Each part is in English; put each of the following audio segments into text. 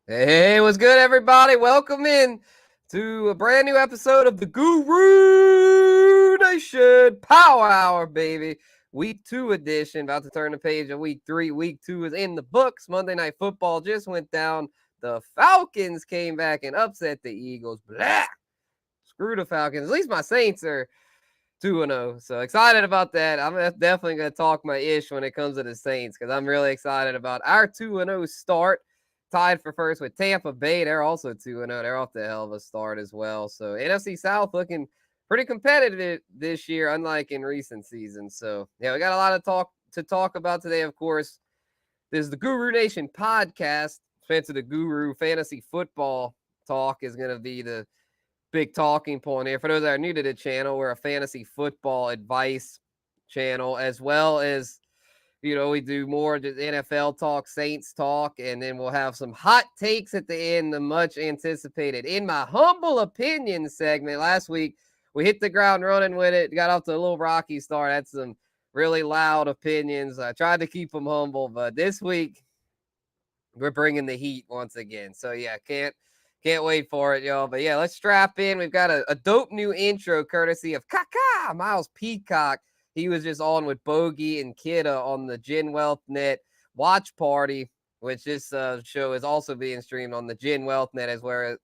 Hey, what's good, everybody? Welcome in to a brand new episode of the Guru Nation Power Hour, baby. Week 2 edition, about to turn the page of week 3. Week 2 is in the books. Monday Night Football just went down. The Falcons came back and upset the Eagles. Blah! Screw the Falcons. At least my Saints are 2-0. So excited about that. I'm definitely going to talk my ish when it comes to the Saints because I'm really excited about our 2-0 start. Tied for first with Tampa Bay. They're also 2-0. They're off the hell of a start as well. So NFC South looking pretty competitive this year, unlike in recent seasons. So yeah, we got a lot of talk about today, of course. This is the Guru Nation podcast. Spencer the Guru Fantasy Football Talk is going to be the big talking point here. For those that are new to the channel, we're a fantasy football advice channel, as well as, we do more just NFL talk, Saints talk, and then we'll have some hot takes at the end, the much anticipated In My Humble Opinion segment. Last week, we hit the ground running with it, got off to a little rocky start, had some really loud opinions. I tried to keep them humble, but this week, we're bringing the heat once again. So yeah, can't wait for it, y'all. But yeah, let's strap in. We've got a dope new intro courtesy of Miles Peacock. He was just on with Bogey and Kidda on the Gin Wealth Net watch party, which this show is also being streamed on the Gin Wealth Net as well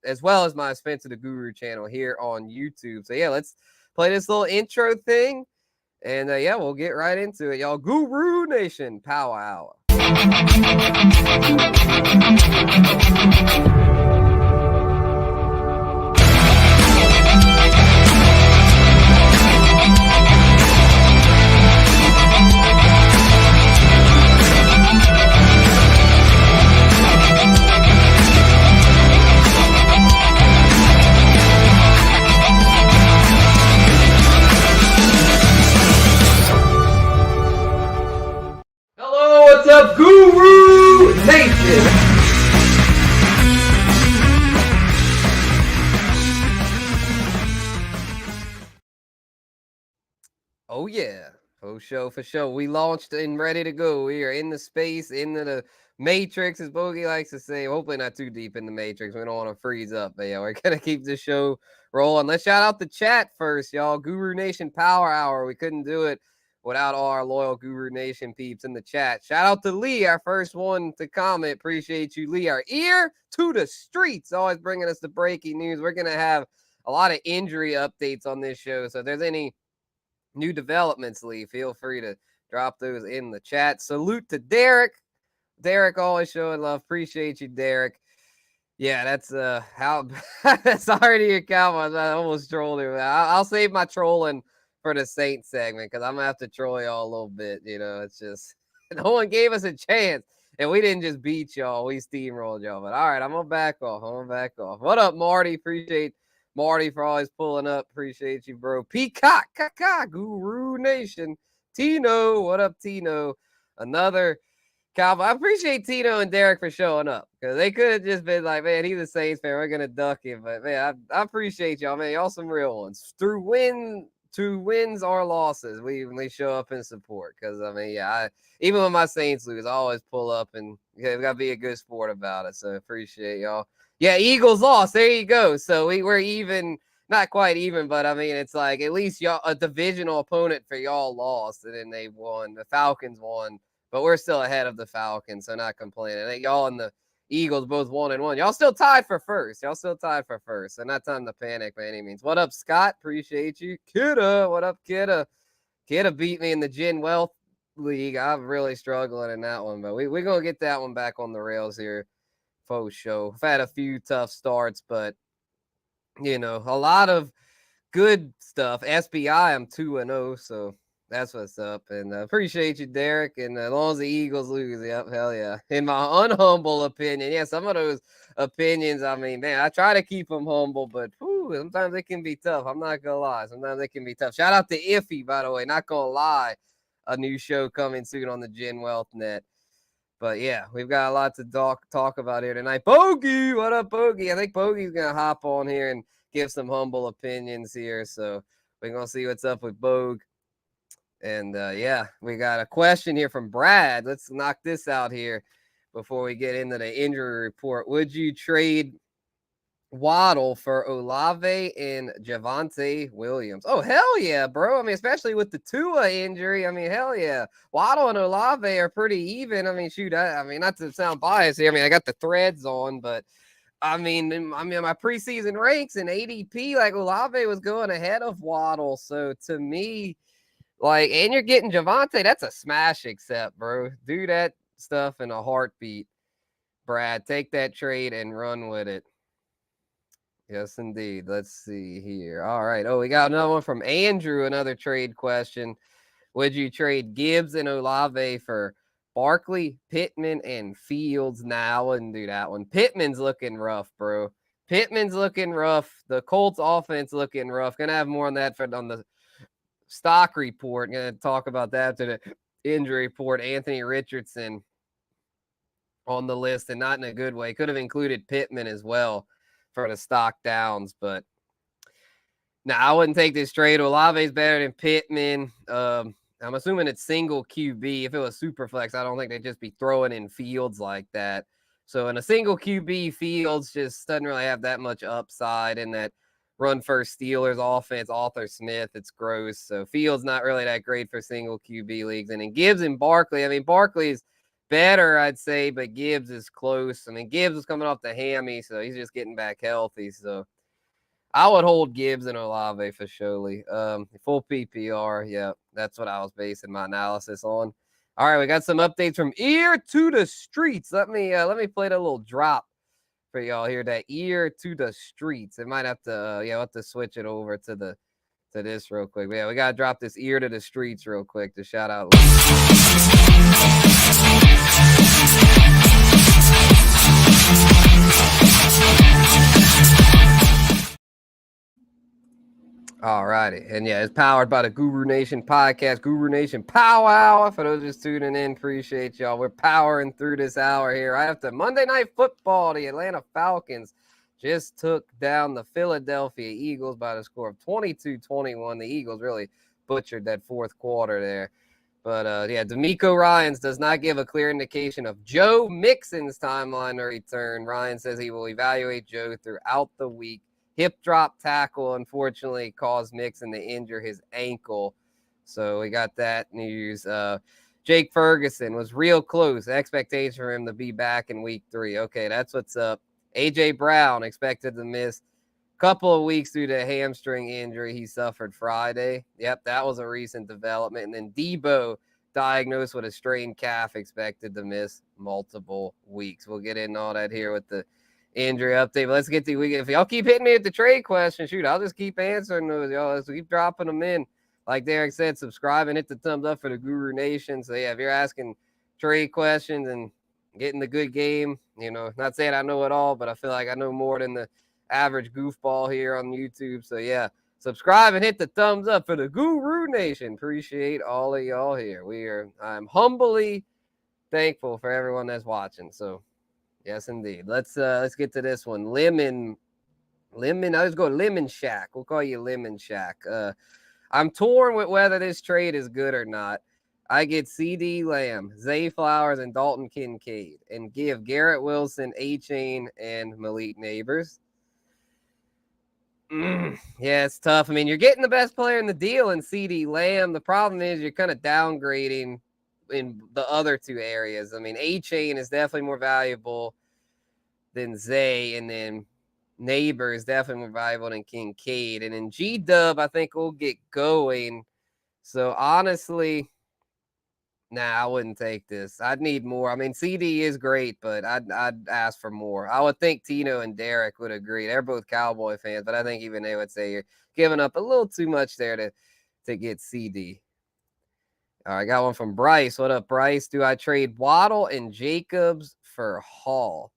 as my Spencer the Guru channel here on YouTube. So yeah, let's play this little intro thing. And yeah, we'll get right into it, y'all. Guru Nation Power Hour. Hello, what's up, Guru Nation? Oh yeah, for sure. We launched and ready to go. We are in the space, into the Matrix, as Bogey likes to say. Hopefully not too deep in the Matrix. We don't want to freeze up. But yeah, we're gonna keep this show rolling. Let's shout out the chat first, y'all. Guru Nation Power Hour. We couldn't do it without all our loyal Guru Nation peeps in the chat. Shout out to Lee, our first one to comment. Appreciate you, Lee. Our ear to the streets, always bringing us the breaking news. We're gonna have a lot of injury updates on this show. So if there's any new developments, Lee, feel free to drop those in the chat. Salute to Derek. Derek always showing love. Appreciate you, Derek. Yeah, that's how sorry to your Cowboys. I almost trolled him. I'll save my trolling for the Saints segment because I'm gonna have to troll y'all a little bit. It's just no one gave us a chance. And we didn't just beat y'all, we steamrolled y'all. But all right, I'm gonna back off. What up, Marty? Appreciate Marty for always pulling up. Appreciate you, bro. Peacock, Guru Nation. Tino, what up, Tino? Another Cowboy. I appreciate Tino and Derek for showing up because they could have just been like, man, he's a Saints fan. We're going to duck him. But, man, I appreciate y'all, man. Y'all some real ones. Through wins or losses, we show up in support because, even when my Saints lose, I always pull up and got to be a good sport about it. So appreciate y'all. Yeah, Eagles lost. There you go. So we're even, not quite even, but it's like at least y'all, a divisional opponent for y'all lost, and then they won. The Falcons won, but we're still ahead of the Falcons, so not complaining. I think y'all and the Eagles both 1-1. Y'all still tied for first. So not time to panic by any means. What up, Scott? Appreciate you. Kidda, what up, Kidda? Kidda beat me in the Gin Wealth League. I'm really struggling in that one, but we're going to get that one back on the rails here. Faux show. I've had a few tough starts, but a lot of good stuff. SBI, I'm 2-0, so that's what's up. And appreciate you, Derek. And as long as the Eagles lose, yep, hell yeah. In my unhumble opinion, yeah, some of those opinions, man, I try to keep them humble, but sometimes it can be tough. I'm not gonna lie. Sometimes it can be tough. Shout out to Iffy, by the way. Not gonna lie, a new show coming soon on the Gin Wealth Net. But yeah, we've got a lot to talk about here tonight. Bogey, what up, Bogey? I think Bogey's gonna hop on here and give some humble opinions here. So we're gonna see what's up with Bogue. And yeah, we got a question here from Brad. Let's knock this out here. before we get into the injury report. Would you trade Waddle for Olave and Javonte Williams? Oh, hell yeah, bro. I mean, especially with the Tua injury. I mean, hell yeah. Waddle and Olave are pretty even. I mean, shoot, I mean, not to sound biased here. I mean, I got the threads on, but I mean, my preseason ranks in ADP, like Olave was going ahead of Waddle. So to me, like, and you're getting Javonte, that's a smash accept, bro. Do that stuff in a heartbeat. Brad, take that trade and run with it. Yes, indeed. Let's see here. All right. Oh, we got another one from Andrew. Another trade question. Would you trade Gibbs and Olave for Barkley, Pittman, and Fields? Now, I wouldn't do that one. Pittman's looking rough, bro. Pittman's looking rough. The Colts offense looking rough. Gonna have more on that on the stock report. Gonna talk about that to the injury report. Anthony Richardson on the list, and not in a good way. Could have included Pittman as well for the stock downs, but no, I wouldn't take this trade. Olave's better than Pittman. I'm assuming it's single QB. If it was super flex, I don't think they'd just be throwing in Fields like that. So in a single QB, Fields just doesn't really have that much upside in that run first Steelers offense. Arthur Smith, it's gross. So Fields not really that great for single QB leagues. And then Gibbs and Barkley. I mean, Barkley's better, I'd say, but Gibbs is close. I mean, Gibbs is coming off the hammy, so he's just getting back healthy. So I would hold Gibbs and Olave for surely. Full PPR, yeah, that's what I was basing my analysis on. All right, we got some updates from ear to the streets. Let me play the little drop for y'all here. That ear to the streets. It might have to we'll have to switch it over to this real quick. But yeah, we gotta drop this ear to the streets real quick to shout out. All righty. And yeah, it's powered by the Guru Nation podcast, Guru Nation Pow Hour. For those just tuning in, appreciate y'all. We're powering through this hour here. Right after Monday Night Football, the Atlanta Falcons just took down the Philadelphia Eagles by the score of 22-21. The Eagles really butchered that fourth quarter there. But yeah, D'Amico Ryans does not give a clear indication of Joe Mixon's timeline to return. Ryan says he will evaluate Joe throughout the week. Hip drop tackle, unfortunately, caused Mixon to injure his ankle. So we got that news. Jake Ferguson was real close. Expectation for him to be back in week 3. Okay, that's what's up. A.J. Brown expected to miss a couple of weeks due to a hamstring injury he suffered Friday. Yep, that was a recent development. And then Debo diagnosed with a strained calf, expected to miss multiple weeks. We'll get into all that here with the injury update. But let's get to weekend. If y'all keep hitting me with the trade question, shoot, I'll just keep answering those, y'all. Let's keep dropping them in. Like Derek said, subscribe and hit the thumbs up for the Guru Nation. So yeah, if you're asking trade questions and getting the good game, not saying I know it all, but I feel like I know more than the average goofball here on YouTube. So yeah, subscribe and hit the thumbs up for the Guru Nation. Appreciate all of y'all here. I'm humbly thankful for everyone that's watching. So yes, indeed. Let's get to this one. Lemon. I just go Lemon Shack. We'll call you Lemon Shack. I'm torn with whether this trade is good or not. I get CD Lamb, Zay Flowers, and Dalton Kincaid, and give Garrett Wilson, A-Chain, and Malik Neighbors. Yeah, it's tough. I mean, you're getting the best player in the deal in CD Lamb. The problem is you're kind of downgrading in the other two areas. I mean, A-Chain is definitely more valuable than Zay, and then Neighbor is definitely more valuable than Kincaid. And then G-Dub, I think, will get going. So, honestly, I wouldn't take this. I'd need more. I mean, CD is great, but I'd ask for more. I would think Tino and Derek would agree. They're both Cowboy fans, but I think even they would say you're giving up a little too much there to get CD. All right, I got one from Bryce. What up, Bryce? Do I trade Waddle and Jacobs for Hall?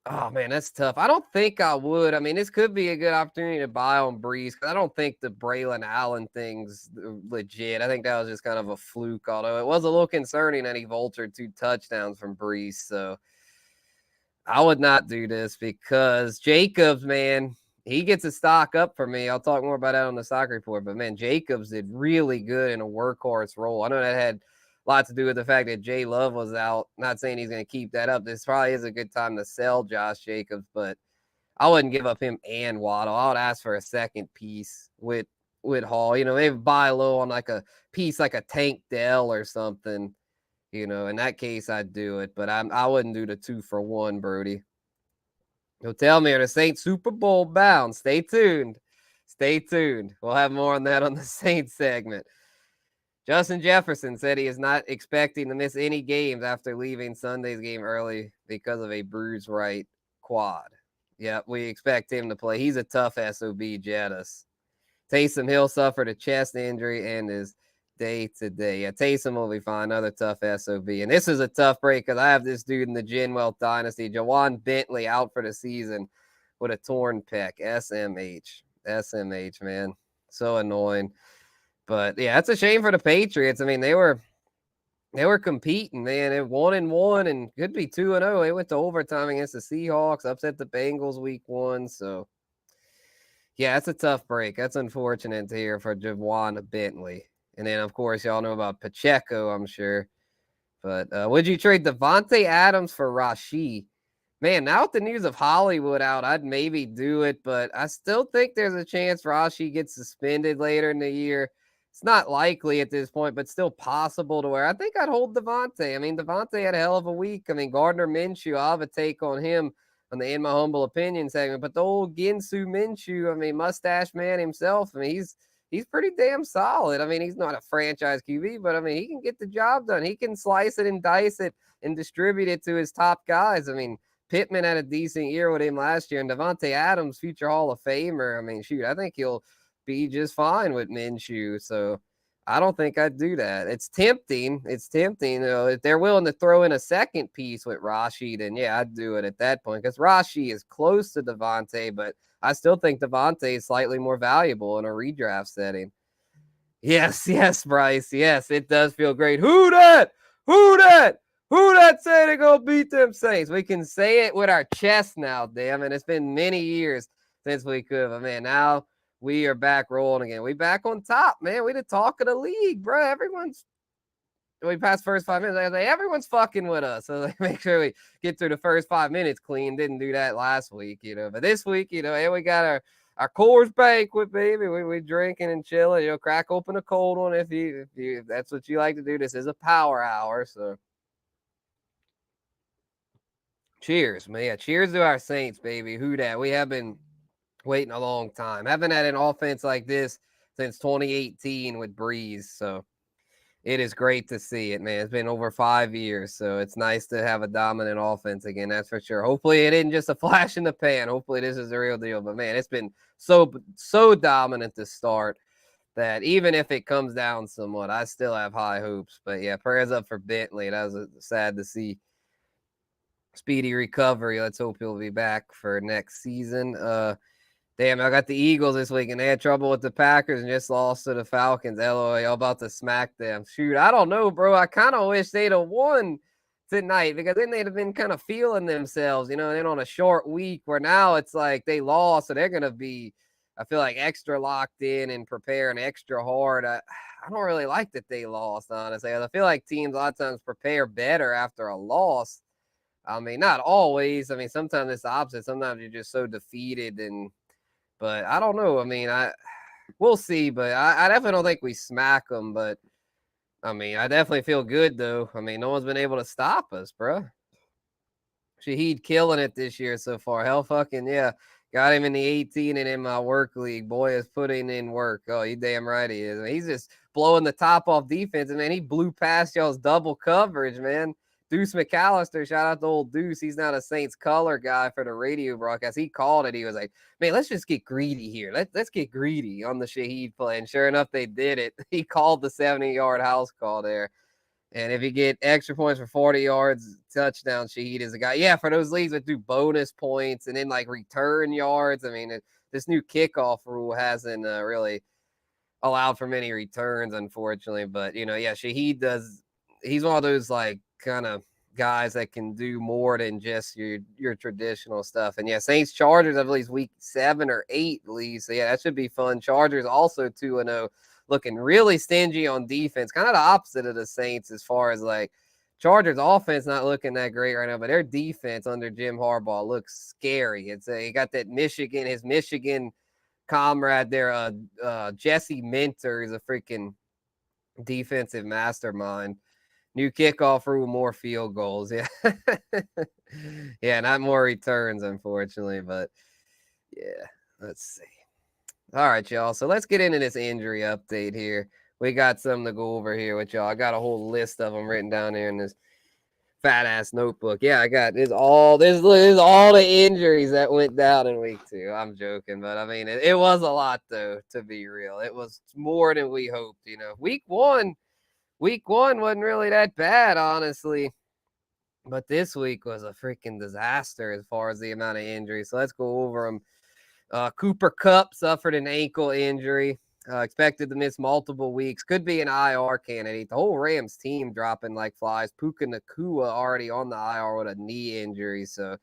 Oh, man, that's tough. I don't think I would. I mean, this could be a good opportunity to buy on Breeze because I don't think the Braylon Allen thing's legit. I think that was just kind of a fluke, although it was a little concerning that he vultured 2 touchdowns from Breeze. So I would not do this because Jacobs, man, he gets a stock up for me. I'll talk more about that on the stock report. But, man, Jacobs did really good in a workhorse role. I know that had a lot to do with the fact that Jay Love was out. Not saying he's going to keep that up. This probably is a good time to sell Josh Jacobs, but I wouldn't give up him and Waddle. I would ask for a second piece with Hall. Maybe buy low on like a piece like a Tank Dell or something. In that case, I'd do it, but I wouldn't do the 2-for-1, Brody. You'll tell me, are the Saints Super Bowl bound? Stay tuned. Stay tuned. We'll have more on that on the Saints segment. Justin Jefferson said he is not expecting to miss any games after leaving Sunday's game early because of a bruised right quad. Yeah, we expect him to play. He's a tough SOB, Jettis. Taysom Hill suffered a chest injury and is day-to-day. Yeah, Taysom will be fine. Another tough SOB. And this is a tough break because I have this dude in the Genwealth Dynasty, Jawan Bentley, out for the season with a torn pec. SMH, man. So annoying. But, yeah, that's a shame for the Patriots. I mean, they were competing, man. They 1-1 and could be 2-0. They went to overtime against the Seahawks, upset the Bengals week 1. So, yeah, that's a tough break. That's unfortunate to hear for Jawan Bentley. And then, of course, y'all know about Pacheco, I'm sure. But would you trade Devontae Adams for Rashee? Man, now with the news of Hollywood out, I'd maybe do it, but I still think there's a chance Rashee gets suspended later in the year. It's not likely at this point, but still possible to where I think I'd hold Devontae. I mean, Devontae had a hell of a week. I mean, Gardner Minshew, I'll have a take on him on the In My Humble Opinion segment. But the old Ginsu Minshew, I mean, mustache man himself, I mean, he's pretty damn solid. I mean, he's not a franchise QB, but I mean, he can get the job done. He can slice it and dice it and distribute it to his top guys. I mean, Pittman had a decent year with him last year, and Devontae Adams, future Hall of Famer. I mean, shoot, I think he'll be just fine with Minshew. So I don't think I'd do that. It's tempting. If they're willing to throw in a second piece with Rashee, then yeah, I'd do it at that point because Rashee is close to Devontae, but I still think Devontae is slightly more valuable in a redraft setting. Yes, Bryce. Yes, it does feel great. Who that say they're going to beat them Saints? We can say it with our chest now, damn it. It's been many years since we could, but man, now we are back rolling again. We back on top, man. We the talk of the league, bro. We passed first 5 minutes. I was like, everyone's fucking with us. So like, make sure we get through the first 5 minutes clean. Didn't do that last week, But this week, hey, we got our Coors banquet, baby. We drinking and chilling. Crack open a cold one if that's what you like to do. This is a power hour, so cheers, man. Yeah, cheers to our Saints, baby. Who dat? We have been waiting a long time. Haven't had an offense like this since 2018 with Breeze, so it is great to see it, man. It's been over 5 years, so it's nice to have a dominant offense again, that's for sure. Hopefully it isn't just a flash in the pan. Hopefully this is the real deal, but man, it's been so dominant to start that even if it comes down somewhat, I still have high hopes. But yeah, prayers up for Bentley. That was sad to see. Speedy recovery. Let's hope he'll be back for next season. Damn, I got the Eagles this week, and they had trouble with the Packers and just lost to the Falcons. LOL, about to smack them. Shoot, I don't know, bro. I kind of wish they'd have won tonight because then they'd have been kind of feeling themselves, and then on a short week where now it's like they lost, so they're going to be, I feel like, extra locked in and preparing extra hard. I don't really like that they lost, honestly. I feel like teams a lot of times prepare better after a loss. I mean, not always. I mean, sometimes it's the opposite. Sometimes you're just so defeated but I don't know. I mean, we'll see, but I definitely don't think we smack them. But I mean, I definitely feel good though. I mean, no one's been able to stop us, bro. Shaheed killing it this year so far. Hell fucking yeah. Got him in the 18 and in my work league. Boy is putting in work. Oh, you damn right he is. I mean, he's just blowing the top off defense. And man, he blew past y'all's double coverage, man. Deuce McAllister, shout out to old Deuce. He's not a Saints color guy for the radio broadcast. He called it. He was like, man, let's just get greedy here. Let's get greedy on the Shaheed play. And sure enough, they did it. He called the 70-yard house call there. And if you get extra points for 40 yards, touchdown, Shaheed is a guy. Yeah, for those leagues that do bonus points and then like return yards. I mean, this new kickoff rule hasn't really allowed for many returns, unfortunately. But, yeah, Shaheed does. He's one of those like kind of guys that can do more than just your traditional stuff. And yeah, Saints Chargers, I believe, week 7 or 8 at least. So yeah, that should be fun. Chargers also 2-0. looking really stingy on defense, kind of the opposite of the Saints as far as like Chargers offense not looking that great right now, but their defense under Jim Harbaugh looks scary. It's he got that his Michigan comrade there, Jesse Minter is a freaking defensive mastermind. New kickoff rule, more field goals. Yeah. Yeah, not more returns, unfortunately, but yeah, let's see. All right, y'all. So let's get into this injury update here. We got something to go over here with y'all. I got a whole list of them written down here in this fat ass notebook. Yeah, I got this all the injuries that went down in week 2. I'm joking, but I mean it was a lot though, to be real. It was more than we hoped, you know. Week one wasn't really that bad, honestly. But this week was a freaking disaster as far as the amount of injuries. So let's go over them. Cooper Kupp suffered an ankle injury. Expected to miss multiple weeks. Could be an IR candidate. The whole Rams team dropping like flies. Puka Nacua already on the IR with a knee injury. So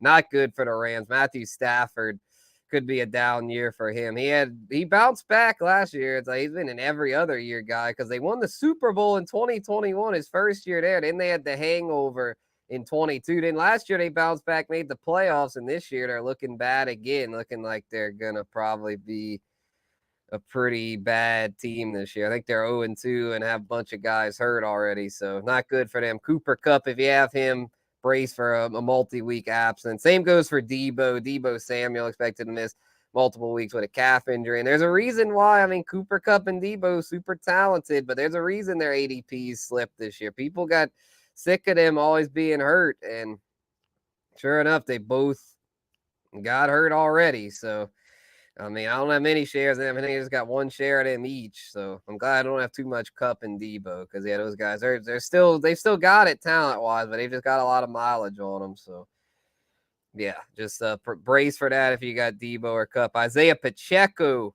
not good for the Rams. Matthew Stafford could be a down year for him. He bounced back last year. It's like he's been an every other year guy because they won the Super Bowl in 2021, his first year there. Then they had the hangover in 22. Then last year they bounced back, made the playoffs, and this year they're looking bad again, looking like they're gonna probably be a pretty bad team this year. I think they're 0-2 and have a bunch of guys hurt already, so not good for them. Cooper Kupp, if you have him, brace for a multi-week absence. Same goes for Deebo Samuel, expected to miss multiple weeks with a calf injury. And there's a reason why. I mean, Cooper Kupp and Deebo, super talented, but there's a reason their ADPs slipped this year. People got sick of them always being hurt, and sure enough, they both got hurt already. So, I mean, I don't have many shares of them. I think I just got one share of them each. So I'm glad I don't have too much Kupp and Deebo because yeah, those guys they've still got it talent wise, but they've just got a lot of mileage on them. So yeah, just brace for that if you got Deebo or Kupp. Isaiah Pacheco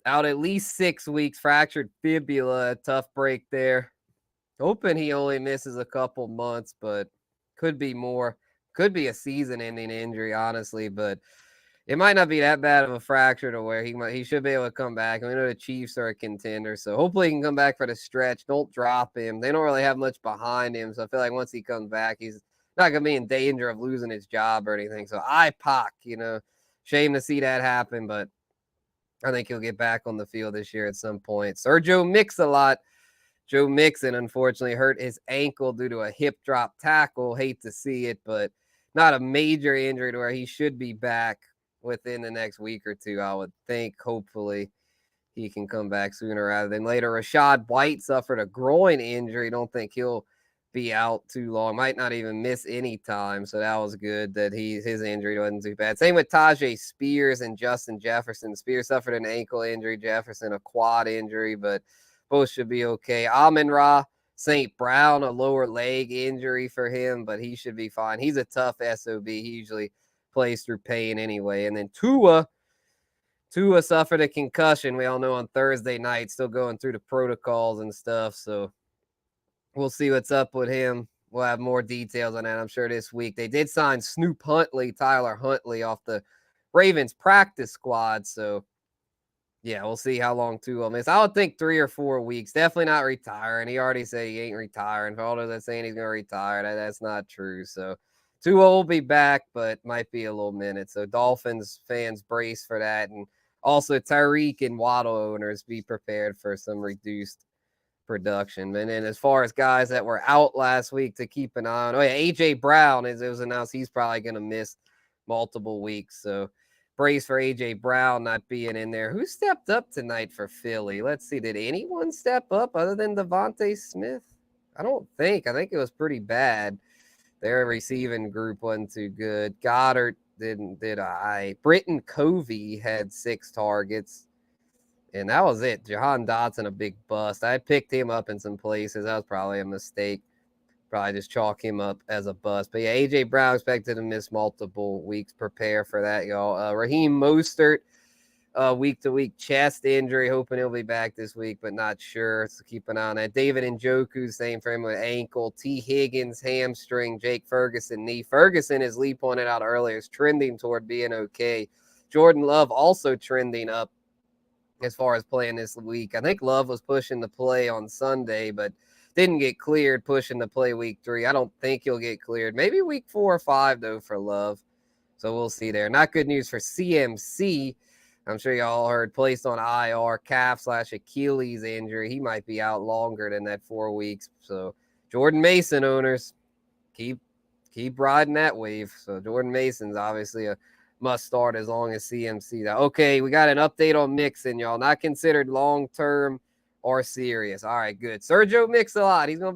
out at least 6 weeks, fractured fibula, tough break there. Hoping he only misses a couple months, but could be more. Could be a season-ending injury, honestly, but it might not be that bad of a fracture to where he should be able to come back. We know the Chiefs are a contender, so hopefully he can come back for the stretch. Don't drop him. They don't really have much behind him, so I feel like once he comes back, he's not going to be in danger of losing his job or anything. So IPOC, shame to see that happen, but I think he'll get back on the field this year at some point. Sergio Mix-a-Lot. Joe Mixon, unfortunately, hurt his ankle due to a hip drop tackle. Hate to see it, but not a major injury to where he should be back within the next week or two, I would think. Hopefully, he can come back sooner rather than later. Rashad White suffered a groin injury. Don't think he'll be out too long. Might not even miss any time, so that was good that his injury wasn't too bad. Same with Tajay Spears and Justin Jefferson. Spears suffered an ankle injury, Jefferson a quad injury, but both should be okay. Amon-Ra St. Brown, a lower leg injury for him, but he should be fine. He's a tough SOB. He usually plays through pain anyway. And then Tua suffered a concussion. We all know on Thursday night, still going through the protocols and stuff. So we'll see what's up with him. We'll have more details on that, I'm sure, this week. They did sign Tyler Huntley off the Ravens practice squad. So yeah, we'll see how long Tua will miss. I would think 3 or 4 weeks. Definitely not retiring. He already said he ain't retiring. For all of that saying he's going to retire, that's not true. So Tua will be back, but might be a little minute. So Dolphins fans brace for that. And also Tyreek and Waddle owners, be prepared for some reduced production. And then as far as guys that were out last week to keep an eye on, AJ Brown, as it was announced, he's probably going to miss multiple weeks. So brace for AJ Brown not being in there. Who stepped up tonight for Philly? Let's see. Did anyone step up other than Devontae Smith? I don't think. I think it was pretty bad. Their receiving group wasn't too good. Goddard did I. Britton Covey had 6 targets. And that was it. Jahan Dotson, a big bust. I picked him up in some places. That was probably a mistake. Probably just chalk him up as a bust. But yeah, AJ Brown expected to miss multiple weeks. Prepare for that, y'all. Raheem Mostert, week-to-week chest injury. Hoping he'll be back this week, but not sure. So keep an eye on that. David Njoku, same for him with ankle. T. Higgins, hamstring. Jake Ferguson, knee. Ferguson, as Lee pointed out earlier, is trending toward being okay. Jordan Love also trending up as far as playing this week. I think Love was pushing to play on Sunday, but didn't get cleared, pushing to play week 3. I don't think he'll get cleared. Maybe week 4 or 5, though, for Love. So we'll see there. Not good news for CMC. I'm sure y'all heard, placed on IR, calf/Achilles injury. He might be out longer than that 4 weeks. So Jordan Mason owners, keep riding that wave. So Jordan Mason's obviously a must start as long as CMC. Okay, we got an update on Mixon, y'all. Not considered long-term or serious. All right, good. Sergio Mix-a-Lot. He's gonna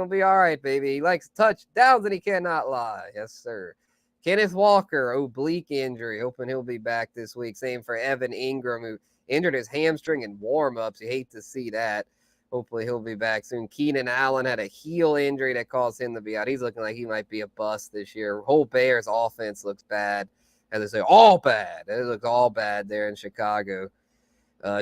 be all right, baby. He likes touchdowns and he cannot lie. Yes, sir. Kenneth Walker, oblique injury. Hoping he'll be back this week. Same for Evan Ingram, who injured his hamstring in warm-ups. You hate to see that. Hopefully he'll be back soon. Keenan Allen had a heel injury that caused him to be out. He's looking like he might be a bust this year. Whole Bears offense looks bad. As I say, all bad. It looks all bad there in Chicago.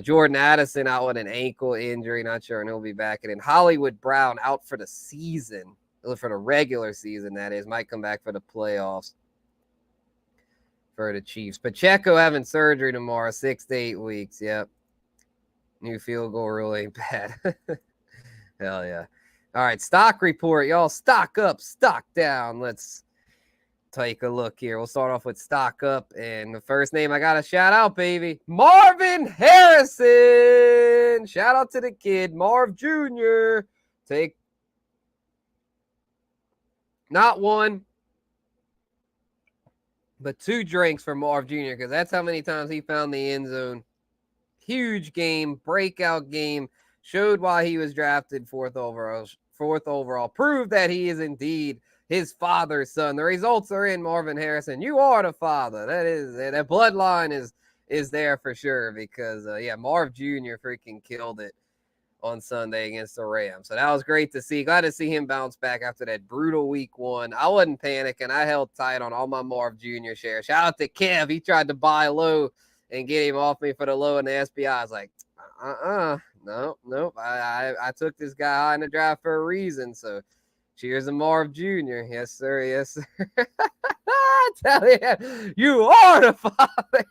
Jordan Addison out with an ankle injury. Not sure, and he'll be back. And then Hollywood Brown out for the season. For the regular season, that is. Might come back for the playoffs for the Chiefs. Pacheco having surgery tomorrow, 6 to 8 weeks. Yep. New field goal rule ain't bad. Hell yeah. All right, stock report, y'all. Stock up, stock down. Let's take a look here. We'll start off with stock up. And the first name I got to shout out, baby, Marvin Harrison. Shout out to the kid, Marv Jr. Take not one, but 2 drinks for Marv Jr. because that's how many times he found the end zone. Huge game, breakout game, showed why he was drafted 4th overall, proved that he is indeed his father's son. The results are in, Marvin Harrison. You are the father. That bloodline is there for sure because, Marv Jr. freaking killed it on Sunday against the Rams. So that was great to see. Glad to see him bounce back after that brutal week 1. I wasn't panicking. I held tight on all my Marv Jr. shares. Shout out to Kev. He tried to buy low and get him off me for the low in the SBI. I was like, nope. I took this guy high in the draft for a reason. So cheers to Marv Jr. Yes, sir. Yes, sir. I tell you, you are the father.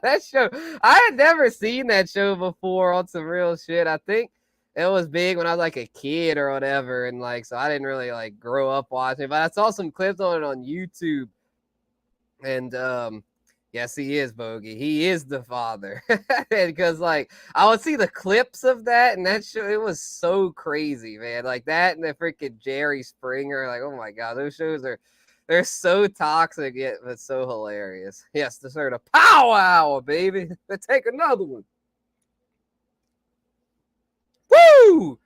That show, I had never seen that show before on some real shit. I think it was big when I was like a kid or whatever. And so I didn't really grow up watching it, but I saw some clips on it on YouTube. And, yes, he is, Bogey. He is the father. Because, I would see the clips of that, and that show, it was so crazy, man. That and the freaking Jerry Springer. Oh, my God. Those shows they're so toxic, yet but so hilarious. Yes, the sort of pow hour, baby. Let's take another one. Woo!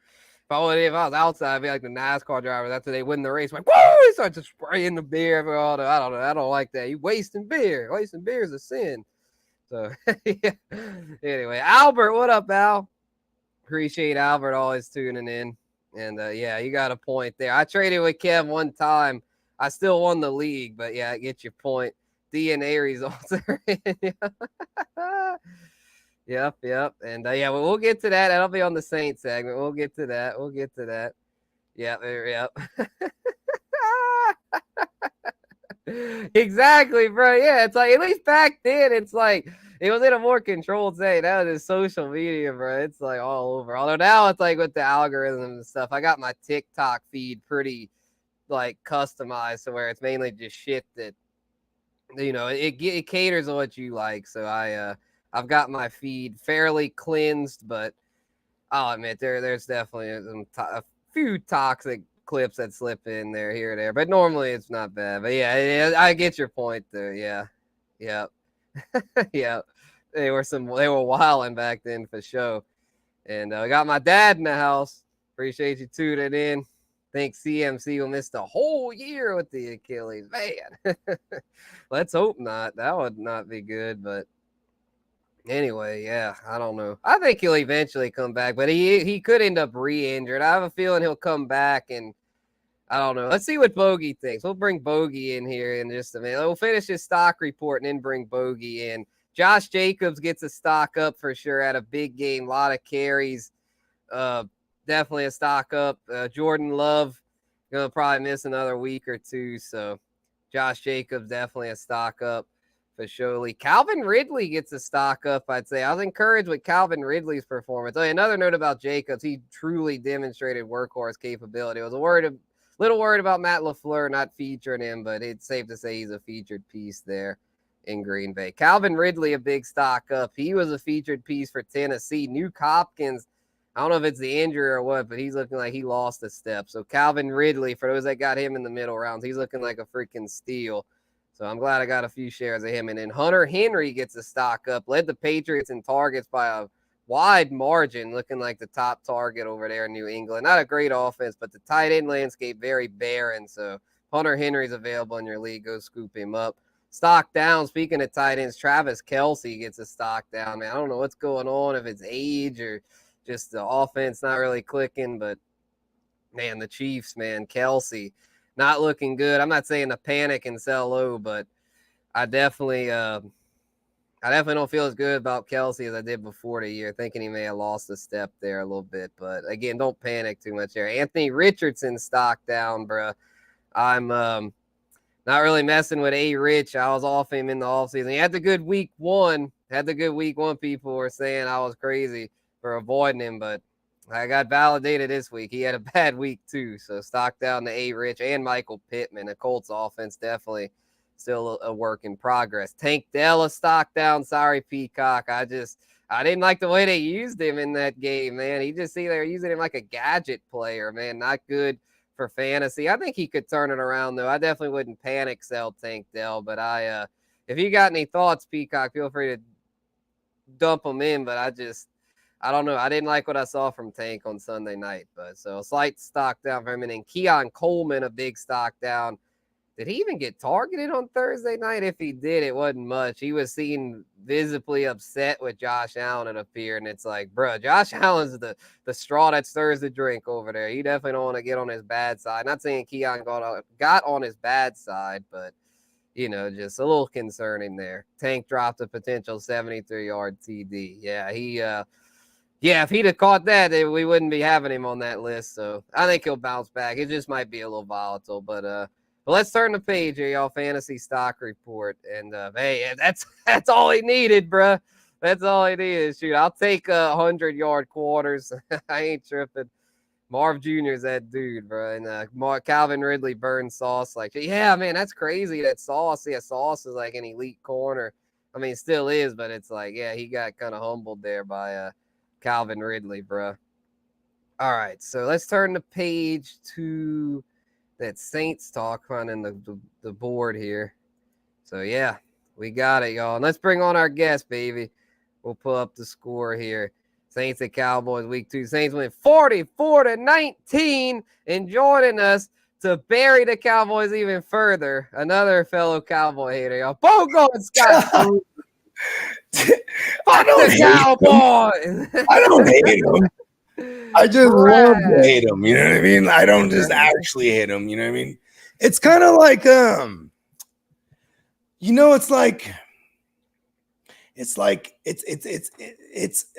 If I was outside, I'd be like the NASCAR drivers after they win the race. Woo! They start to spraying the beer for all the. I don't like that. You wasting beer. Wasting beer is a sin. So yeah. Anyway, Albert, what up, Al? Appreciate Albert always tuning in. And you got a point there. I traded with Kev one time. I still won the league, but yeah, I get your point. DNA results are in. Yep. And we'll get to that. That'll be on the Saints segment. We'll get to that. Yep. Exactly, bro. Yeah, it's at least back then, it was in a more controlled state. Now it is social media, bro. It's all over. Although now it's with the algorithms and stuff. I got my TikTok feed pretty customized to where it's mainly just shit that it caters on what you like. So I've got my feed fairly cleansed, but I'll admit there's definitely a few toxic clips that slip in there here or there, but normally it's not bad. But yeah, I get your point there. Yeah. Yeah. They were wilding back then for sure. And I got my dad in the house. Appreciate you tuning in. Think CMC will miss the whole year with the Achilles. Man, let's hope not. That would not be good, but anyway, yeah, I don't know. I think he'll eventually come back, but he could end up re-injured. I have a feeling he'll come back, and I don't know. Let's see what Bogey thinks. We'll bring Bogey in here in just a minute. We'll finish his stock report and then bring Bogey in. Josh Jacobs gets a stock up for sure. Had a big game, a lot of carries. Definitely a stock up. Jordan Love gonna probably miss another week or two, so Josh Jacobs definitely a stock up For surely. Calvin Ridley gets a stock up, I'd say. I was encouraged with Calvin Ridley's performance. Another note about Jacobs, he truly demonstrated workhorse capability. I was little worried about Matt LaFleur not featuring him, but it's safe to say he's a featured piece there in Green Bay. Calvin Ridley, a big stock up. He was a featured piece for Tennessee. Nuke Hopkins, I don't know if it's the injury or what, but he's looking like he lost a step. So Calvin Ridley, for those that got him in the middle rounds, he's looking like a freaking steal. So I'm glad I got a few shares of him. And then Hunter Henry gets a stock up, led the Patriots in targets by a wide margin, looking like the top target over there in New England. Not a great offense, but the tight end landscape very barren. So Hunter Henry's available in your league. Go scoop him up. Stock down. Speaking of tight ends, Travis Kelce gets a stock down. Man, I don't know what's going on, if it's age or just the offense not really clicking, but man, the Chiefs, man, Kelce not looking good. I'm not saying to panic and sell low, but I definitely don't feel as good about Kelce as I did before the year, thinking he may have lost a step there a little bit. But again, don't panic too much there. Anthony Richardson stock down, bro. I'm not really messing with A-Rich. I was off him in the offseason. He had the good week one. People were saying I was crazy for avoiding him, but I got validated this week. He had a bad week too. So stock down to A-Rich and Michael Pittman. The Colts offense definitely still a work in progress. Tank Dell, stock down. Sorry, Peacock. I didn't like the way they used him in that game, man. They're using him like a gadget player, man. Not good for fantasy. I think he could turn it around though. I definitely wouldn't panic sell Tank Dell, but if you got any thoughts, Peacock, feel free to dump them in, but I don't know. I didn't like what I saw from Tank on Sunday night, but so a slight stock down for him. And then Keon Coleman, a big stock down. Did he even get targeted on Thursday night? If he did, it wasn't much. He was seen visibly upset with Josh Allen, it appeared. And it's like, bro, Josh Allen's the straw that stirs the drink over there. You definitely don't want to get on his bad side. Not saying Keon got on his bad side, but, just a little concerning there. Tank dropped a potential 73-yard TD. Yeah, if he'd have caught that, we wouldn't be having him on that list. So I think he'll bounce back. It just might be a little volatile, but let's turn the page here, y'all. Fantasy stock report, and hey, that's all he needed, bro. That's all he needed. Shoot, I'll take 100-yard quarters. I ain't tripping. Marv Jr. is that dude, bro, and Calvin Ridley burns Sauce like, yeah, man, that's crazy. That Sauce is like an elite corner. I mean, it still is, but it's like, yeah, he got kind of humbled there by Calvin Ridley, bro. All right, so let's turn the page to that Saints talk running the board here. So, yeah, we got it, y'all. And let's bring on our guest, baby. We'll pull up the score here. Saints at Cowboys week 2. Saints went 44-19, and joining us to bury the Cowboys even further, another fellow Cowboy hater, y'all. Bogo and Scott. I don't hate Cowboys. I don't hate them. I just love to hate them. You know what I mean? I don't just actually hate them. You know what I mean? It's kind of like, it's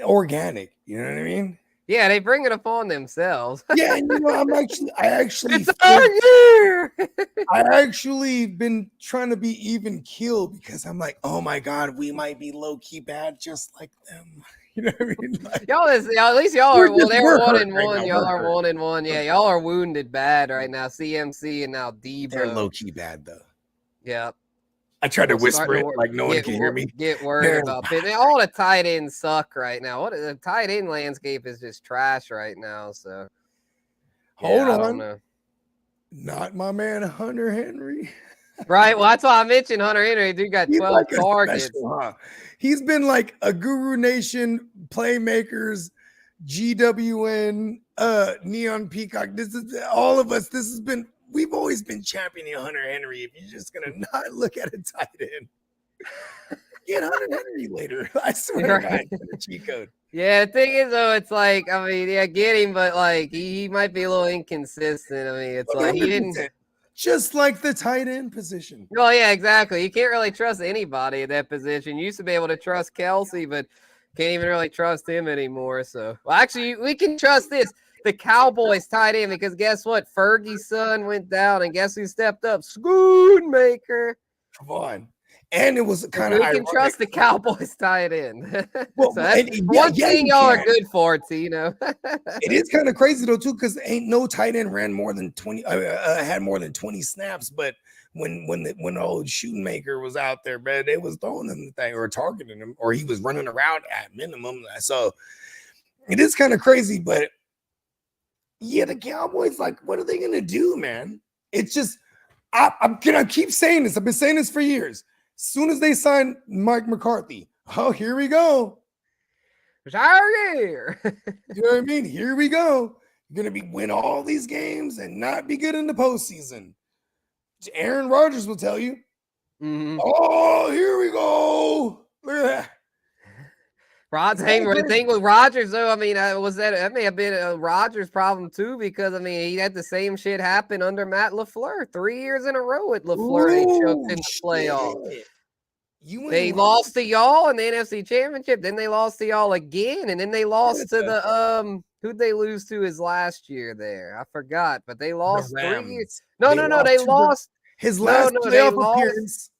organic. You know what I mean? Yeah, they bring it upon themselves. Yeah, and I actually it's our year. I actually been trying to be even keel because I'm like, oh my God, we might be low key bad just like them. You know what I mean? Like, at least y'all are they're 1-1. Right, y'all are 1-1. Yeah, y'all are wounded bad right now. CMC and now Debo. They're low key bad though. Yeah. I tried to whisper it like no one can hear me. Get worried about it. All the tight ends suck right now. The tight end landscape is just trash right now. So hold on. I don't know. Not my man Hunter Henry. Right. Well, that's why I mentioned Hunter Henry. Dude got 12 like targets. Special, huh? He's been like a Guru Nation, Playmakers, GWN, Neon Peacock. This is all of us. We've always been championing Hunter Henry. If you're just gonna not look at a tight end, get Hunter Henry later. I swear to God, the cheat code. Yeah, the thing is though, it's like, I mean, yeah, get him, but like he might be a little inconsistent. I mean, it's like he didn't. Just like the tight end position. Well, yeah, exactly. You can't really trust anybody in that position. You used to be able to trust Kelce, but can't even really trust him anymore. So, well, actually, we can trust the Cowboys tight end because guess what? Fergie's son went down, and guess who stepped up? Schoonmaker. Come on. And it was kind of we ironic. can trust the Cowboys tight end. Well, so that's and, one yeah, thing you y'all are can. good for, Tino. It is kind of crazy though too, because ain't no tight end ran more than 20, had more than 20 snaps. But when the old shooting maker was out there, man, they was throwing him the thing or targeting him, or he was running around at minimum. So it is kind of crazy, but yeah, the Cowboys, like, what are they gonna do, man? It's just I'm gonna keep saying this. I've been saying this for years. As soon as they sign Mike McCarthy, oh, here we go. Here. You know what I mean? Here we go. You're gonna be win all these games and not be good in the postseason. Aaron Rodgers will tell you. Mm-hmm. Oh, here we go. Look at that. The thing with Rodgers, though, I mean, that may have been a Rodgers problem too, because I mean, he had the same shit happen under Matt LaFleur 3 years in a row with LaFleur. They choked in the playoffs. They lost to y'all in the NFC Championship. Then they lost to y'all again, and then they lost to the who'd they lose to his last year there? I forgot, but they lost 3 years. No, they lost his last playoff appearance.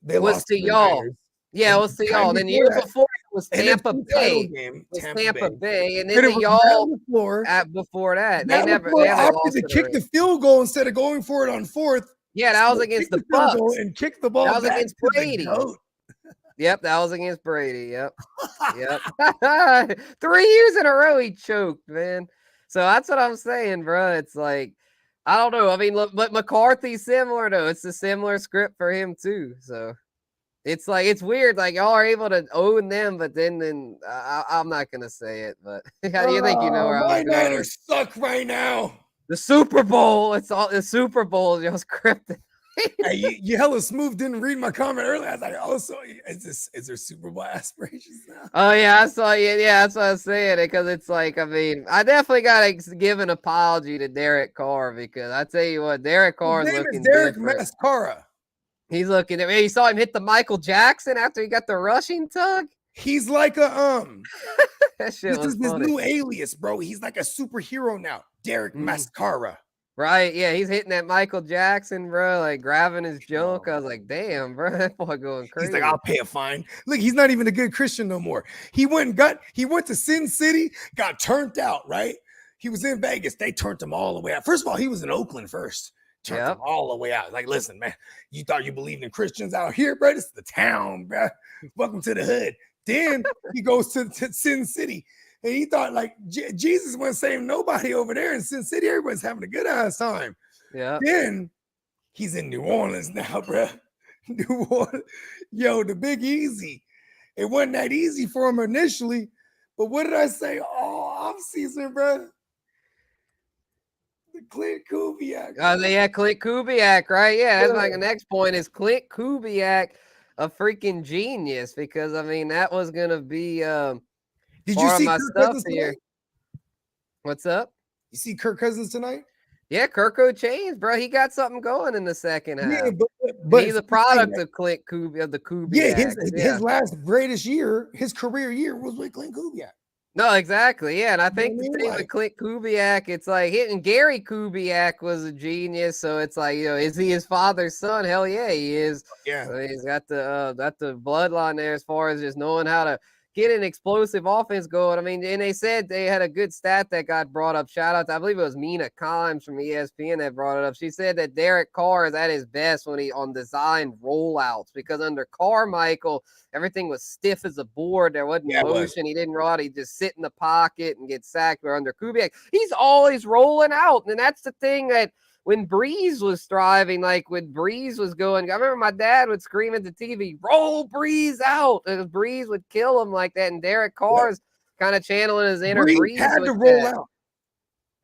They was lost to y'all. Yeah, it was to y'all. Then the year before it was Tampa Bay. Tampa Bay, and then the y'all before that. They never opted to kick the field goal instead of going for it on fourth. Yeah, that was against the Bucks and kicked the ball. That was against Brady. Yep, that was against Brady. Yep. 3 years in a row he choked, man. So that's what I'm saying, bro. It's like, I don't know. I mean, look, but McCarthy's similar though. It's a similar script for him too. So it's like, it's weird. Like, y'all are able to own them, but then I'm not gonna say it. But how do you think you know where my Niners suck right now? The Super Bowl. It's all the Super Bowl. Y'all scripted. Hey, you hella smooth. Didn't read my comment earlier. I was like, oh, so is there Super Bowl aspirations now? Oh yeah, I saw you. Yeah, that's what I was saying. Because it's like, I mean, I definitely gotta give an apology to Derek Carr, because I tell you what, Derek Carr is looking Derek different. Mascara. He's looking at me. You saw him hit the Michael Jackson after he got the rushing tug. He's like a that shit this was is funny. his new alias, bro. He's like a superhero now. Derek Mascara. Right, yeah, he's hitting that Michael Jackson, bro, like grabbing his junk. I was like, damn, bro, that boy going crazy. He's like, I'll pay a fine. Look, he's not even a good Christian no more. He went to Sin City, got turned out, right? He was in Vegas. They turned him all the way out. First of all, he was in Oakland first. Turned him all the way out. Like, listen, man, you thought you believed in Christians out here, bro? This is the town, bro. Welcome to the hood. Then he goes to Sin City. And he thought, like, Jesus wasn't saving nobody over there in Sin City. Everybody's having a good ass time. Yeah. Then he's in New Orleans now, bro. New Orleans. Yo, the Big Easy. It wasn't that easy for him initially. But what did I say? Oh, off season, bro. The Clint Kubiak. Yeah, Clint Kubiak, right? Yeah, that's like the next point is Clint Kubiak, a freaking genius, because I mean that was gonna be Did you see Kirk Cousins here? Tonight? What's up? You see Kirk Cousins tonight? Yeah, Kirko changed, bro. He got something going in the second half. Yeah, but he's a product of Clint Kubiak, of the Kubiak. Yeah, his last greatest year, his career year, was with Clint Kubiak. No, exactly. Yeah, and I think the thing with Clint Kubiak, it's like hitting Gary Kubiak was a genius. So it's like, is he his father's son? Hell yeah, he is. Yeah, I mean, he's got the bloodline there as far as just knowing how to get an explosive offense going. I mean, and they said they had a good stat that got brought up. Shout out to, I believe it was Mina Kimes from ESPN that brought it up. She said that Derek Carr is at his best when he on designed rollouts, because under Carmichael, everything was stiff as a board. There wasn't motion. He didn't roll out. He'd just sit in the pocket and get sacked. Where under Kubiak, he's always rolling out. And that's the thing that when Breeze was thriving, like when Breeze was going, I remember my dad would scream at the TV, roll Breeze out. Because Breeze would kill him like that. And Derek Carr's kind of channeling his inner Breeze had to roll out.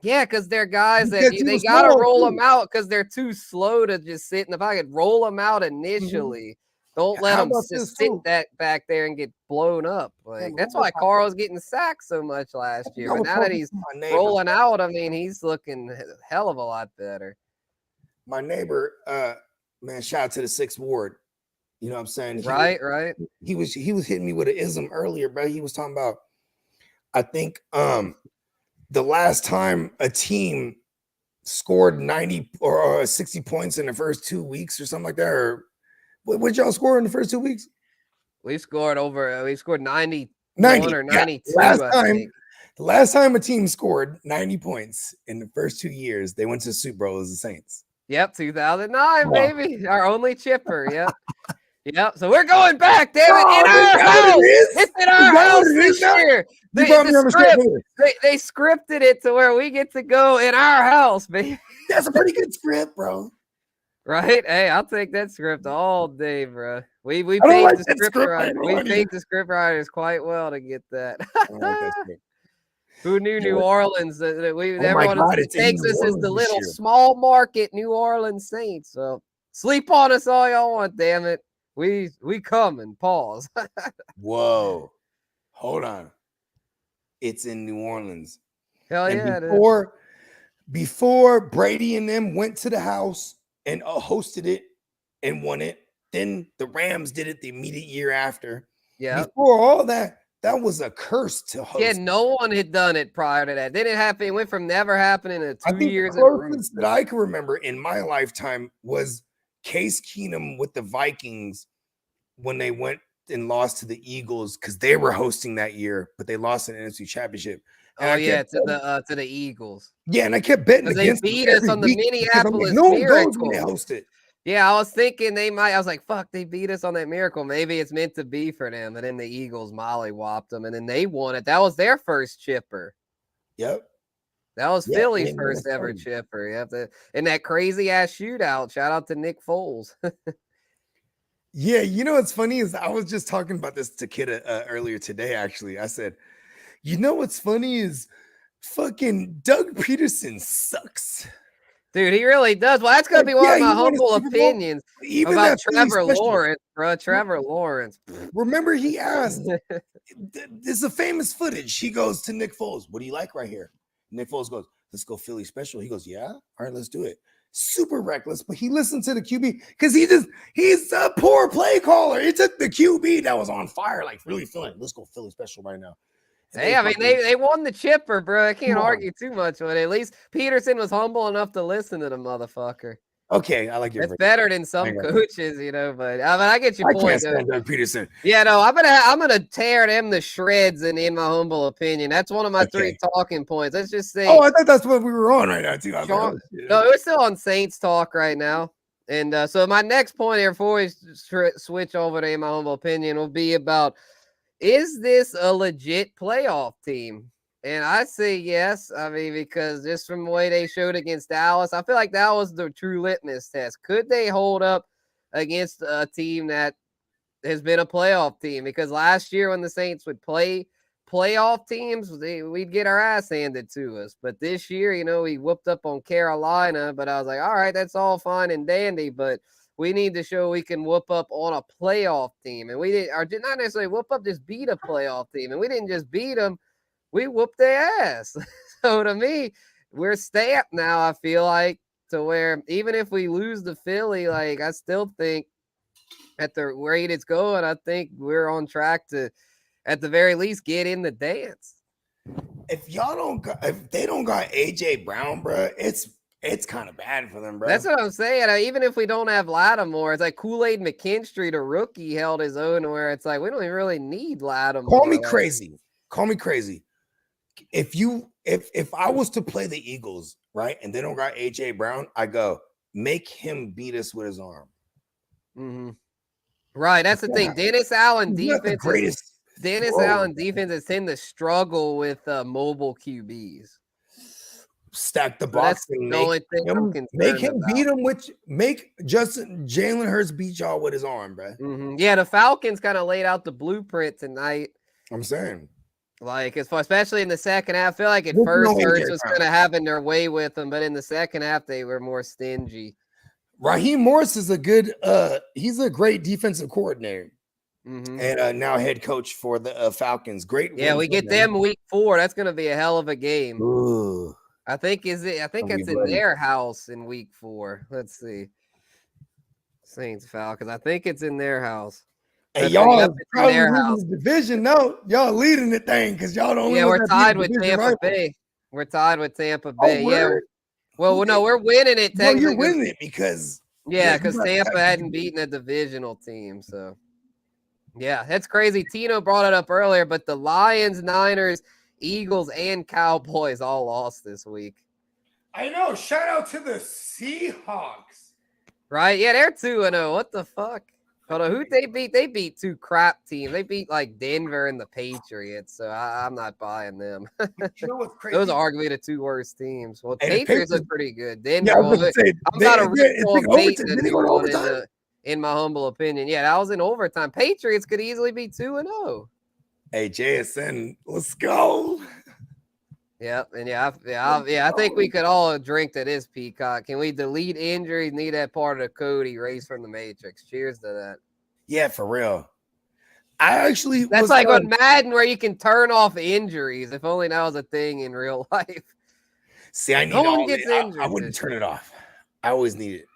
Yeah, because they're guys that they got to roll them out because they're too slow to just sit in the pocket. Roll them out initially. Don't let them just sit that back there and get blown up. Like that's why Carl's getting sacked so much last year. But now that he's rolling out, I mean, he's looking a hell of a lot better. My neighbor, man, shout out to the 6th Ward. You know what I'm saying? Right. He was hitting me with an ism earlier, bro. He was talking about, I think the last time a team scored 90 or 60 points in the first 2 weeks or something like that, or What y'all score in the first 2 weeks? We scored 91 90. or Yeah. 92, I think. The last time a team scored 90 points in the first 2 years, they went to the Super Bowl as the Saints. Yep, 2009, Wow. baby. Our only chipper. Yep. Yep. So we're going back, damn it, in Oh, is our that what house. it is? It's in Is our that house what it is this now? year. You brought me on the script. They scripted it to where we get to go in our house, baby. That's a pretty good script, bro. Right? Hey, I'll take that script all day, bro. We I don't paid like the that script script. writer. We paid the script writers quite well to get that. I don't like that script. Who knew New Orleans? Everyone God, it's in takes New us as Orleans the this little year. small market New Orleans Saints. So sleep on us all y'all want, damn it. We coming. Pause. Whoa. Hold on. It's in New Orleans. Hell And yeah, it is. before Brady and them went to the house and hosted it and won it, then the Rams did it the immediate year after. Yeah. Before all that, that was a curse to host. Yeah, no one had done it prior to that. Didn't happen. It went from never happening to 2 I think years. the closest that I can remember in my lifetime was Case Keenum with the Vikings when they went and lost to the Eagles because they were hosting that year, but they lost an NFC Championship. And to the Eagles. Yeah, and I kept betting against them. They beat us on the Minneapolis no one Miracle. goes when they host it. Yeah, I was thinking they might. I was like, fuck, they beat us on that Miracle. Maybe it's meant to be for them. And then the Eagles mollywopped them, and then they won it. That was their first chipper. Yep. That was Philly's first ever chipper. Yep. In that crazy ass shootout. Shout out to Nick Foles. Yeah, you know what's funny is I was just talking about this to Kid earlier today. Actually, I said, you know what's funny is fucking Doug Peterson sucks. Dude, he really does. Well, that's gonna be one of my humble opinions about Trevor Lawrence, bro. Trevor Lawrence. Remember, he asked. This is a famous footage. He goes to Nick Foles. What do you like right here? Nick Foles goes, "Let's go Philly special." He goes, "Yeah, all right, let's do it." Super reckless, but he listened to the QB because he's a poor play caller. He took the QB that was on fire, like really feeling, let's go Philly special right now. Hey, I mean, they won the chipper, bro. I can't argue too much with it. At least Peterson was humble enough to listen to the motherfucker. Okay, I like your. It's better than some coaches, you know. But I mean, I get your point. I can't stand Doug Peterson. Yeah, no, I'm gonna tear them to shreds. In my humble opinion, that's one of my 3 talking points. Let's just say. Oh, I thought that's what we were on right now too. No, we're still on Saints talk right now. And so my next point here before we switch over to my humble opinion will be about, is this a legit playoff team? And I say yes. I mean, because just from the way they showed against Dallas, I feel like that was the true litmus test. Could they hold up against a team that has been a playoff team? Because last year when the Saints would play playoff teams, we'd get our ass handed to us. But this year, you know, we whooped up on Carolina. But I was like, all right, that's all fine and dandy. But we need to show we can whoop up on a playoff team. And we did not necessarily whoop up, just beat a playoff team. And we didn't just beat them. We whooped their ass. So to me, we're stamped now, I feel like, to where even if we lose to Philly, like I still think at the rate it's going, I think we're on track to, at the very least, get in the dance. If they don't got AJ Brown, bro, it's kind of bad for them, bro. That's what I'm saying. Even if we don't have Lattimore, it's like Kool-Aid McKinstry, the rookie, held his own, where it's like we don't even really need Lattimore. Call me crazy. If I was to play the Eagles, right, and they don't got AJ Brown, I go make him beat us with his arm. Mm-hmm. Right, that's the thing. Dennis Allen defense. Allen defenses tend to struggle with mobile QBs. Stack the box and make him beat him make Jalen Hurts beat y'all with his arm, bro. Mm-hmm. Yeah, the Falcons kind of laid out the blueprint tonight. I'm saying. Like, especially in the second half, I feel like at first Hurts was kind of having their way with them, but in the second half they were more stingy. Raheem Morris is he's a great defensive coordinator, and now head coach for the Falcons. Great. Yeah, we get them week 4. That's going to be a hell of a game. Ooh. I think it's in their house in week 4. Let's see. Saints Falcons. I think it's in their house. Hey, y'all probably losing the division. No, y'all leading the thing because y'all don't. Yeah, we're tied with Tampa Bay. We're tied with Tampa Bay. Yeah. Well, no, we're winning it. No, you're winning it because Yeah, because Tampa hadn't beaten a divisional team, so. Yeah, that's crazy. Tino brought it up earlier, but the Lions, Niners, Eagles, and Cowboys all lost this week. I know. Shout out to the Seahawks. Right? Yeah, they're 2-0. What the fuck? Hold on, who they beat? They beat two crap teams. They beat like Denver and the Patriots, so I'm not buying them. You know what's crazy? Those are arguably the two worst teams. Well, And Patriots look pretty good. Denver, yeah, I was gonna say, I'm about to read on Peyton did they go to overtime? in my humble opinion. Yeah, that was in overtime. Patriots could easily be 2-0. Hey, JSN, let's go. Yep, and I think we could all drink to this, Peacock. Can we delete injuries? Need that part of the code erased from the Matrix. Cheers to that. Yeah, for real. That's like on Madden where you can turn off injuries. If only that was a thing in real life. See, I need I wouldn't turn it off. I always need it.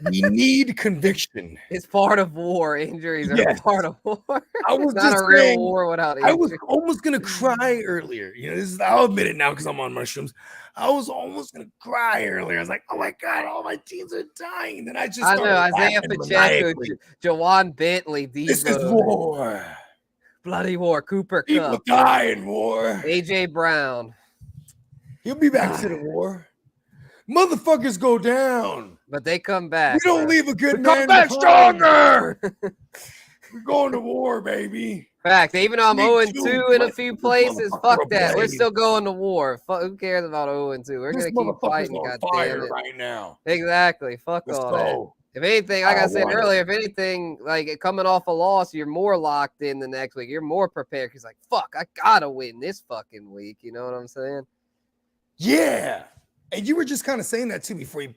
We need conviction. It's part of war. Injuries are part of war. I was not just a real saying, war without injuries. I was almost gonna cry earlier. You know, I'll admit it now because I'm on mushrooms. I was almost gonna cry earlier. I was like, "Oh my god, all my teams are dying." Then I know Isaiah Pacheco, Jawan Bentley, Debo. This is war. Bloody war. Cooper People Kupp. die in war. AJ Brown. He'll be back to the war. Motherfuckers go down, but they come back. We don't leave a good man. Come back stronger. We're going to war, baby. Fact. Even though I'm 0-2 in a few places, fuck that. We're still going to war. Who cares about 0-2? We're gonna keep fighting. Goddamn it! Right now. Exactly. Fuck all that. If anything, like I said earlier, if anything, like coming off a loss, you're more locked in the next week. You're more prepared because, like, fuck, I gotta win this fucking week. You know what I'm saying? Yeah. And you were just kind of saying that too before you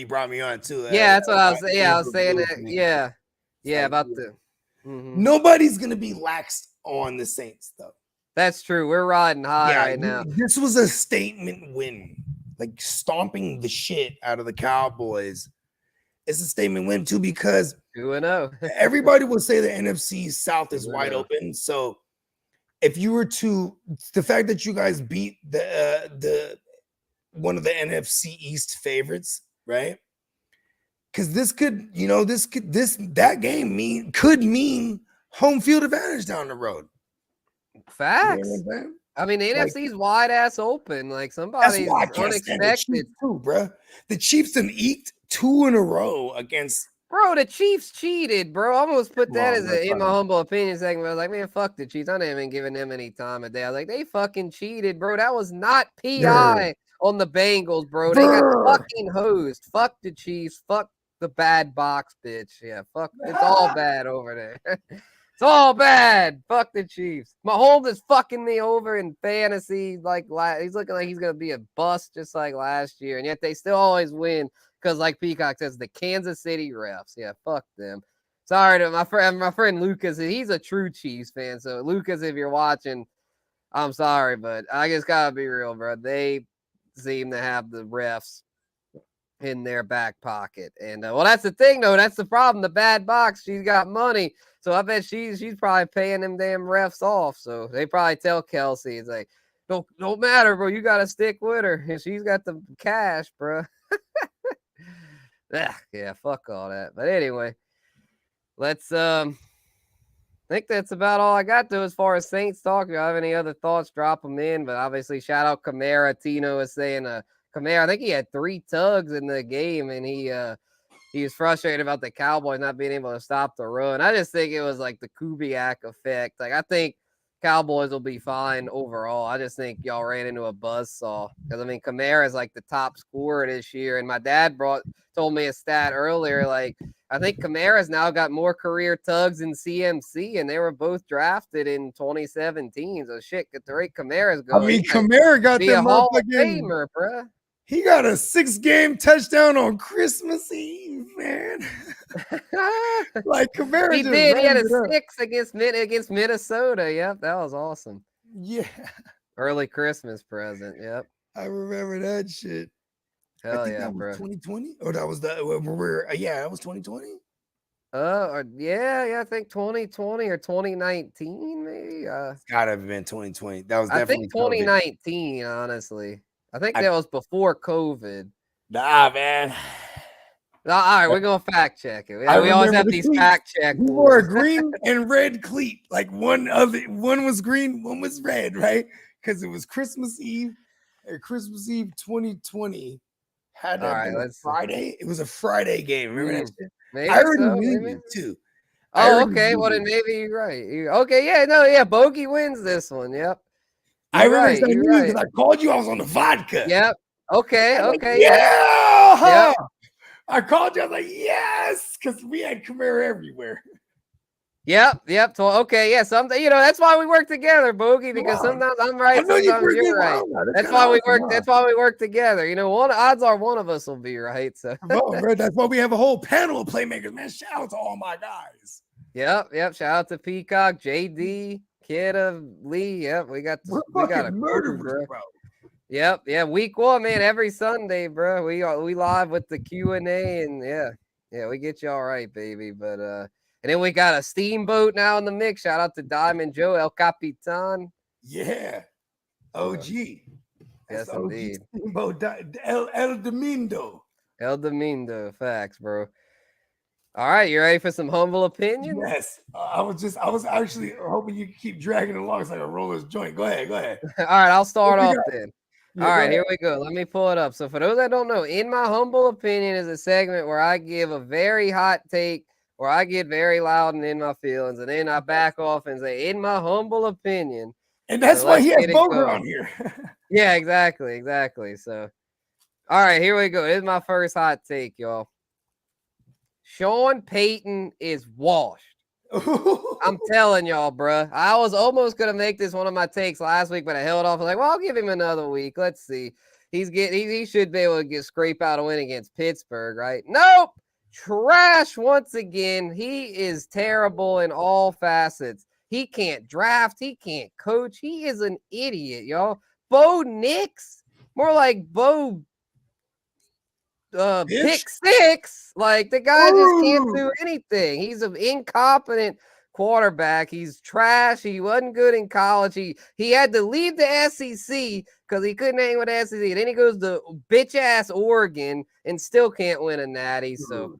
brought me on too. Yeah, that's what I was saying. Yeah, I was saying that. Yeah, about the. Nobody's gonna be laxed on the Saints though. That's true. We're riding high right now. This was a statement win, like stomping the shit out of the Cowboys. It's a statement win too because 2-0. Everybody will say the NFC South is wide open. So if you were to the fact that you guys beat the one of the NFC East favorites, right? Because that game could mean home field advantage down the road. Facts. You know I mean, the NFC's wide ass open. Like somebody's unexpected too, bro. The Chiefs have eked 2 in a row against. Bro, the Chiefs cheated, bro. I almost put that as in my humble opinion segment. I was like, man, fuck the Chiefs. I didn't even giving them any time of day. I was like, they fucking cheated, bro. That was not PI on the Bengals, bro. They got fucking hosed. Fuck the Chiefs. Fuck the bad box, bitch. Yeah, fuck. It's all bad over there. It's all bad. Fuck the Chiefs. Mahomes is fucking me over in fantasy. Like he's looking like he's gonna be a bust just like last year, and yet they still always win because, like Peacock says, the Kansas City refs. Yeah, fuck them. Sorry to my friend Lucas. He's a true Chiefs fan. So Lucas, if you're watching, I'm sorry, but I just gotta be real, bro. They seem to have the refs in their back pocket, and well, that's the thing, though. That's the problem. The bad box. She's got money. So I bet she's probably paying them damn refs off. So they probably tell Kelsey, it's like, don't matter, bro. You got to stick with her. And she's got the cash, bro. Yeah, fuck all that. But anyway, let's I think that's about all I got, though, as far as Saints talk. If you have any other thoughts, drop them in. But obviously, shout out Kamara. Tino is saying Kamara, I think he had 3 tugs in the game, and he was frustrated about the Cowboys not being able to stop the run. I just think it was like the Kubiak effect. Like, I think Cowboys will be fine overall. I just think y'all ran into a buzzsaw. Because, I mean, Kamara is like the top scorer this year. And my dad told me a stat earlier. Like, I think Kamara's now got more career tugs than CMC. And they were both drafted in 2017. So, shit, get the rate Kamara's going. I mean, Kamara got them Hall of Famer, bruh. He got a 6-game touchdown on Christmas Eve, man. Like Kamara, he did. He had a 6 against Minnesota. Yep, that was awesome. Yeah, early Christmas present. Yep, I remember that shit. Hell yeah, bro. 2020, or that was that was 2020. Yeah, I think 2020 or 2019, maybe. It's gotta have been 2020. That was definitely 2019. COVID. Honestly, I think that was before COVID. Nah, man. All right, we're gonna fact check it. I We always remember have the these cleats. fact check He wore a boards. green and red cleat. Like one was green, one was red, right? Because it was Christmas Eve. Christmas Eve 2020 had to All have right, been a let's see. Friday. It was a Friday game. Remember that shit? I Maybe already so. knew Maybe. you too. I Oh, already okay. knew Well, then you. maybe you're right. Okay, yeah, no, yeah. Bogey wins this one. Yep. I You're remember right. I You're knew you right. because I called you. I was on the vodka. Yep. Okay. I was like, Okay. Yep. yeah. Yep. I called you. I was like, yes, because we had Camaro everywhere. Yep. Okay. Yeah. Something. That's why we work together, Bogey. Because Wow. sometimes I'm I right. know you for Sometimes a good you're right. while now. That's That's kind of why we awesome, work. huh? That's why we work together. One odds are one of us will be right. So. Well, bro, that's why we have a whole panel of playmakers, man. Shout out to all my guys. Yep. Shout out to Peacock, JD, Kidda, Lee. Yep. We got We're a fucking crew, murderers, bro. bro. Yep. Yeah. Week 1, man. Every Sunday, bro. We live with the Q&A, and yeah, we get you all right, baby. But and then we got a steamboat now in the mix. Shout out to Diamond Joe, El Capitan. Yeah. OG. That's Yes, the OG indeed. Steamboat El Domingo. El Domingo, facts, bro. All right, you ready for some humble opinions? Yes. I was actually hoping you could keep dragging along. It's like a roller's joint. Go ahead. All right, I'll start off then. Yeah, All go right, ahead. here we go. Let me pull it up. So, for those that don't know, In My Humble Opinion is a segment where I give a very hot take, where I get very loud and in my feelings, and then I back off and say, In My Humble Opinion. And that's So why let's he has get it Boger going. on here. Yeah, exactly. So, all right, here we go. This is my first hot take, y'all. Sean Payton is washed. I'm telling y'all, bruh. I was almost gonna make this one of my takes last week, but I held off. I was like, well, I'll give him another week. Let's see. He should be able to scrape out a win against Pittsburgh, right? Nope. Trash once again. He is terrible in all facets. He can't draft. He can't coach. He is an idiot, y'all. Bo Nix, more like Bo pick 6. Like the guy just can't do anything. He's an incompetent quarterback. He's trash. He wasn't good in college. He had to leave the SEC because he couldn't hang with the SEC. Then he goes to bitch ass Oregon and still can't win a natty. So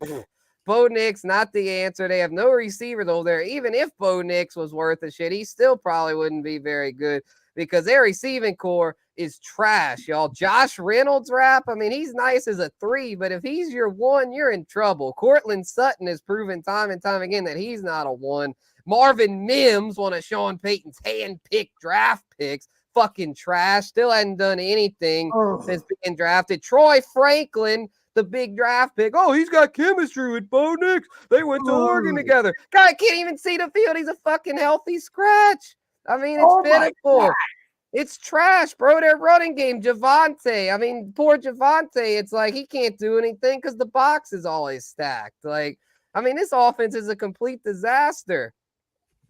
Bo Nix, not the answer. They have no receiver though there. Even if Bo Nix was worth a shit, he still probably wouldn't be very good because their receiving core is trash, y'all. Josh Reynolds rap, I mean, he's nice as a 3, but if he's your 1, you're in trouble. Cortland Sutton has proven time and time again that he's not a 1. Marvin Mims, one of Sean Payton's hand-picked draft picks, fucking trash. Still hadn't done anything since being drafted. Troy Franklin, the big draft pick. Oh, he's got chemistry with Bo Nix. They went to Oregon together. Guy can't even see the field. He's a fucking healthy scratch. I mean, it's pitiful. It's trash, bro. Their running game, Javonte. I mean, poor Javonte. It's like he can't do anything because the box is always stacked. Like, I mean, this offense is a complete disaster.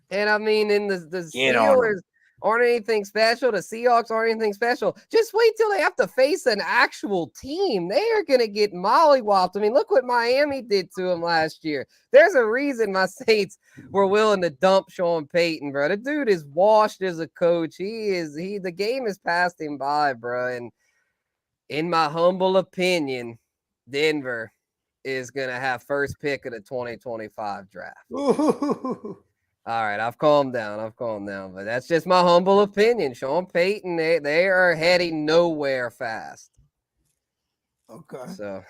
And I mean, in the Steelers aren't anything special. The Seahawks aren't anything special. Just wait till they have to face an actual team. They are going to get mollywopped. I mean, look what Miami did to them last year. There's a reason my Saints were willing to dump Sean Payton, bro. The dude is washed as a coach. The game has passed him by, bro. And in my humble opinion, Denver is going to have first pick of the 2025 draft. All right, I've calmed down, but that's just my humble opinion. Sean Payton, they are heading nowhere fast. Okay. So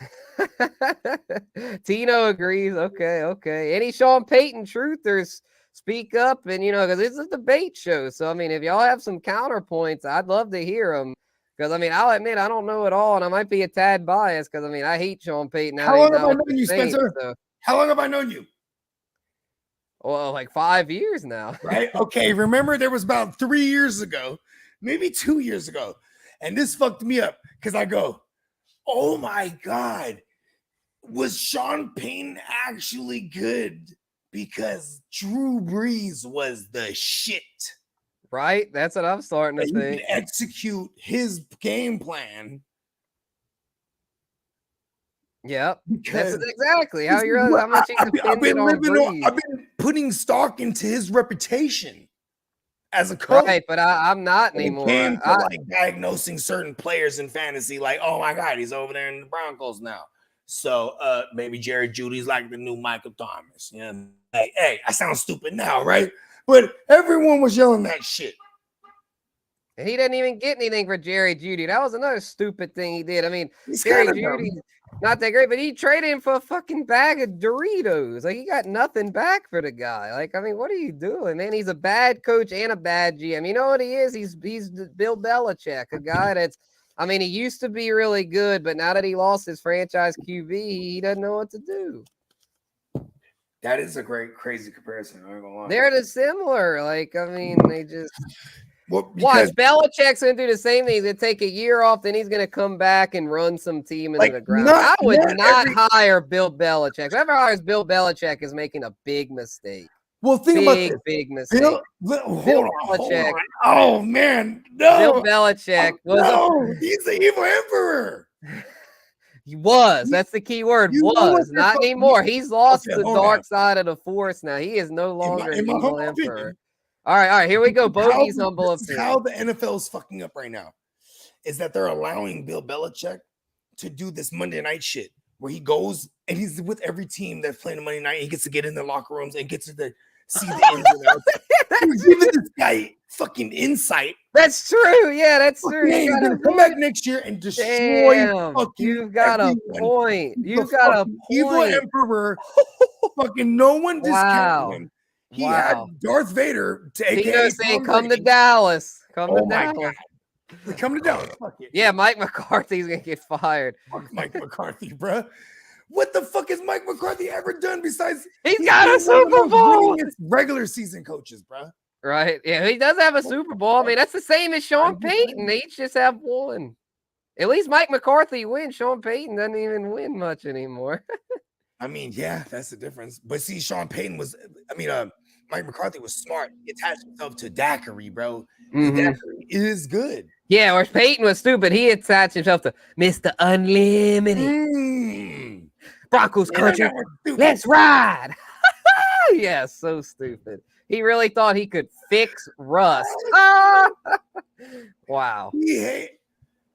Tino agrees. Okay. Any Sean Payton truthers speak up, and because this is a debate show. So I mean, if y'all have some counterpoints, I'd love to hear them. Because I mean, I'll admit I don't know it all, and I might be a tad biased. Because I mean, I hate Sean Payton. How long have I known you, Spencer? So. How long have I known you? Well, like 5 years now. Right? Okay. Remember, there was about 3 years ago, maybe 2 years ago, and this fucked me up because I go, oh my God, was Sean Payton actually good? Because Drew Brees was the shit. Right? That's what I'm starting to think. He can execute his game plan. Yep. That's exactly how much he's dependent on Brees. I've been putting stock into his reputation as a coach. Right, but I'm not anymore. It came to like diagnosing certain players in fantasy, like, oh my God, he's over there in the Broncos now. So maybe Jerry Judy's like the new Michael Thomas. You know, hey, I sound stupid now, right? But everyone was yelling that shit. And he didn't even get anything for Jerry Judy. That was another stupid thing he did. I mean, He's Jerry kinda Judy, dumb. not that great, but he traded him for a fucking bag of Doritos. Like, he got nothing back for the guy. Like, I mean, what are you doing, man? He's a bad coach and a bad GM. You know what he is? He's Bill Belichick, a guy that's, I mean, he used to be really good, but now that he lost his franchise QB, he doesn't know what to do. That is a great, crazy comparison. I ain't gonna lie. They're just similar. Like, I mean, they just... Well, Watch, Belichick's gonna do the same thing. He's gonna take a year off, then he's gonna come back and run some team into the ground. I would not hire Bill Belichick. Whoever hires Bill Belichick is making a big mistake. Well, think about this. Big mistake. Hold on. Oh man, no. Bill Belichick was he's the evil emperor. He was. That's the key word. Was not anymore. He's lost the dark side of the force now. He is no longer an evil emperor. All right, here we go. Bogey's humble opinion. How the NFL is fucking up right now is that they're allowing Bill Belichick to do this Monday night shit where he goes and he's with every team that's playing the Monday night. He gets to get in the locker rooms and gets to see the ins and outs. He's giving this guy fucking insight. That's true. Yeah, that's true. He's gonna come back next year and destroy. You've got a point. You've got a point. Evil emperor. Fucking no one discounted him. He had Darth Vader to AKA saying, "Come to Dallas. Come to Dallas. Come to Dallas." Fuck it. Yeah, Mike McCarthy's gonna get fired. Fuck Mike McCarthy, bro. What the fuck has Mike McCarthy ever done besides he's got a Super Bowl? Regular season coaches, bro. Right? Yeah, he does have a Super Bowl. I mean, that's the same as Sean Payton. They each just have one. At least Mike McCarthy wins. Sean Payton doesn't even win much anymore. I mean, yeah, that's the difference. But see, Sean Payton was. I mean, Mike McCarthy was smart. He attached himself to Daiquiri, bro. Mm-hmm. Daiquiri is good. Yeah, whereas Peyton was stupid. He attached himself to Mr. Unlimited. Broncos country. Let's ride. Yeah, so stupid. He really thought he could fix Russ. Wow. He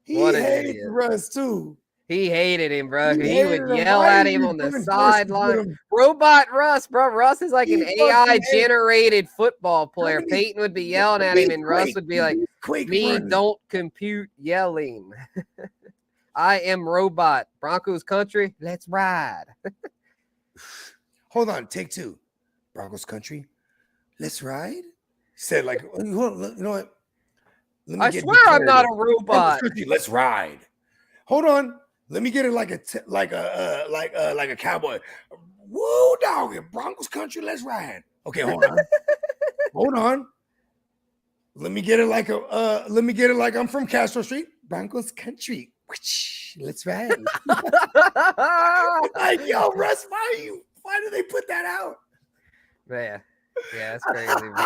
hated Russ, too. He hated him, bro. He would yell at him on the sideline. Robot Russ, bro. Russ is like an AI-generated football player. Peyton would be yelling at him, and Russ would be like, "Me don't compute yelling. I am robot. Broncos country, let's ride." Hold on, take two. Broncos country, let's ride. He said, like, you know what? I swear I'm not a robot. Let's ride. Hold on. Let me get it like a cowboy. Woo, doggy, Broncos country, let's ride. Okay, hold on. Hold on. Let me get it like I'm from Castro Street. Broncos country. Let's ride. Like, yo, Russ, why did they put that out? Man. Yeah, that's crazy, bro.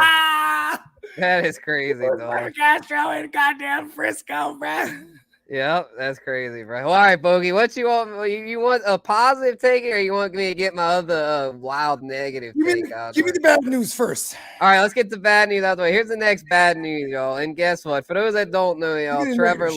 That is crazy, dog. Castro in goddamn Frisco, bro. Yep, that's crazy, bro. All right, Bogey, what you want? You want a positive take, or you want me to get my other wild negative take out? Give me the bad news first. All right, let's get the bad news out of the way. Here's the next bad news, y'all. And guess what? For those that don't know, y'all, Trevor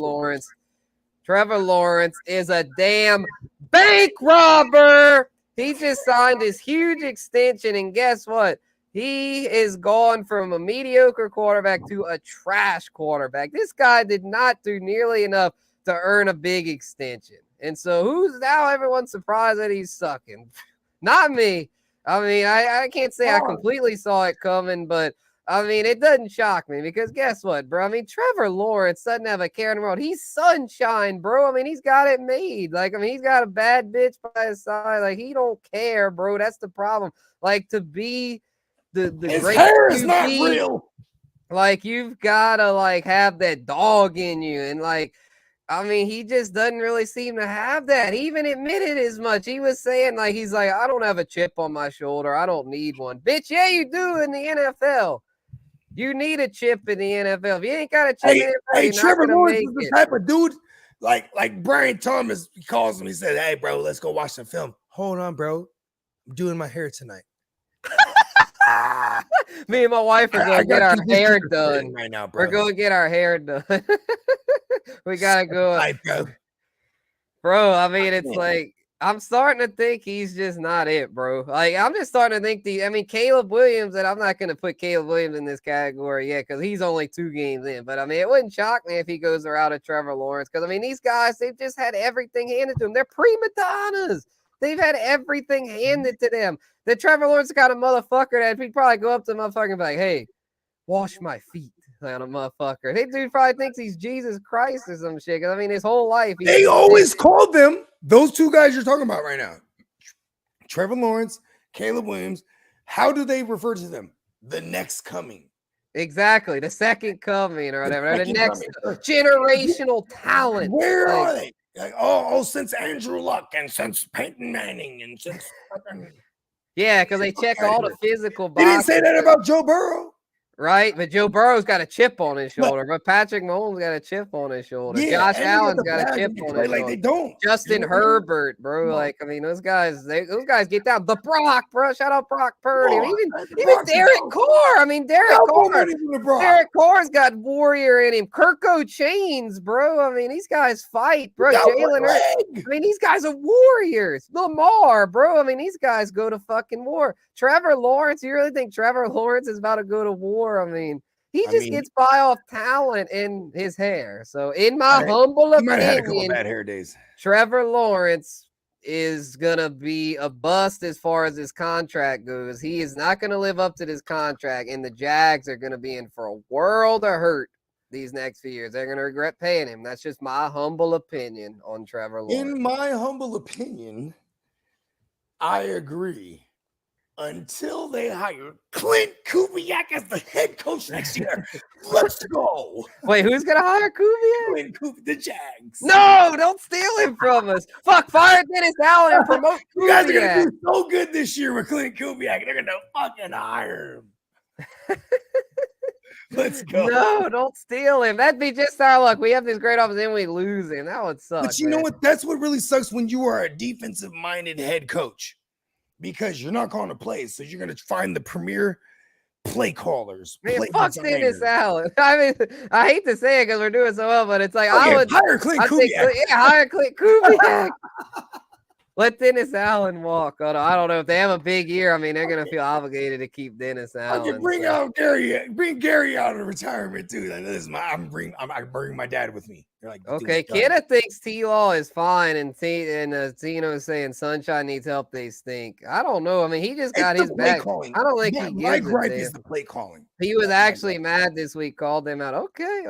Lawrence is a damn bank robber. He just signed this huge extension, and guess what? He is gone from a mediocre quarterback to a trash quarterback. This guy did not do nearly enough to earn a big extension. And so who's now everyone's surprised that he's sucking? Not me. I mean, I can't say I completely saw it coming, but I mean, it doesn't shock me because guess what, bro? I mean, Trevor Lawrence doesn't have a care in the world. He's sunshine, bro. I mean, he's got it made. Like, I mean, he's got a bad bitch by his side. Like, he don't care, bro. That's the problem. Like, to be the his great hair is QB, not real. Like, you've gotta like have that dog in you, and like, I mean, he just doesn't really seem to have that. He even admitted as much. He was saying like, he's like, I don't have a chip on my shoulder. I don't need one, bitch. Yeah, you do in the NFL. You need a chip in the NFL. If you ain't got a chip in the NFL, you're Trevor not Lawrence make is the it. type of dude like Brian Thomas. He calls him. He said, "Hey, bro, let's go watch some film." Hold on, bro. I'm doing my hair tonight. Me and my wife are going to get our hair done right now, bro. We're going to get our hair done. We got to go. Right, bro. Bro, I mean, it's like, I'm starting to think he's just not it, bro. Like, I'm just starting to think Caleb Williams, and I'm not going to put Caleb Williams in this category yet because he's only 2 games in. But, it wouldn't shock me if he goes the route of Trevor Lawrence because, these guys, they've just had everything handed to them. They're prima donnas. They've had everything handed to them. The Trevor Lawrence kind of motherfucker that he'd probably go up to the motherfucker and be like, hey, wash my feet. On a motherfucker. That dude probably thinks he's Jesus Christ or some shit. His whole life. They always called them, those 2 guys you're talking about right now, Trevor Lawrence, Caleb Williams. How do they refer to them? The next coming. Exactly. The second coming or whatever. The next generational talent. Where are they? Like, since Andrew Luck and since Peyton Manning and since. Yeah, because they check all the physical boxes. They didn't say that about Joe Burrow. Right, but Joe Burrow's got a chip on his shoulder, but Patrick Mahomes got a chip on his shoulder. Yeah, Josh Allen's got a chip on his shoulder. They don't. Justin Herbert, bro. Like, those guys get down. The Brock, bro. Shout out Brock Purdy. Even Derek Carr. Derek Carr's got warrior in him. Kirko Chains, bro. These guys fight, bro. Jalen Hurts. These guys are warriors. Lamar, bro. These guys go to fucking war. Trevor Lawrence, you really think Trevor Lawrence is about to go to war? He just gets by off talent in his hair. So, in my humble opinion, bad hair days. Trevor Lawrence is going to be a bust as far as his contract goes. He is not going to live up to this contract, and the Jags are going to be in for a world of hurt these next few years. They're going to regret paying him. That's just my humble opinion on Trevor Lawrence. In my humble opinion, I agree. Until they hire Clint Kubiak as the head coach next year. Let's go. Wait, who's going to hire Kubiak? Clint Kubiak, the Jags. No, don't steal him from us. Fuck, fire Dennis Allen and promote Kubiak. You guys are going to do so good this year with Clint Kubiak. They're going to fucking hire him. Let's go. No, don't steal him. That'd be just our luck. We have this great offense and we lose him. That would suck. But you know what? That's what really sucks when you are a defensive-minded head coach. Because you're not calling the plays, so you're going to find the premier play callers. Fuck Dennis Allen. I hate to say it because we're doing so well, but it's like I would hire Clint Kubiak. Hire Clint Kubiak. Let Dennis Allen walk. I don't know if they have a big year. They're going to feel obligated to keep Dennis Allen. I can bring Gary out of retirement too. I bring my dad with me. They're like, okay, Kidda thinks T-Law is fine, and Tino's saying Sunshine needs help. They stink. I don't know. He just got his back. Calling. I don't think he gives my gripe is the play calling. He was actually mad this week. Called them out. Okay.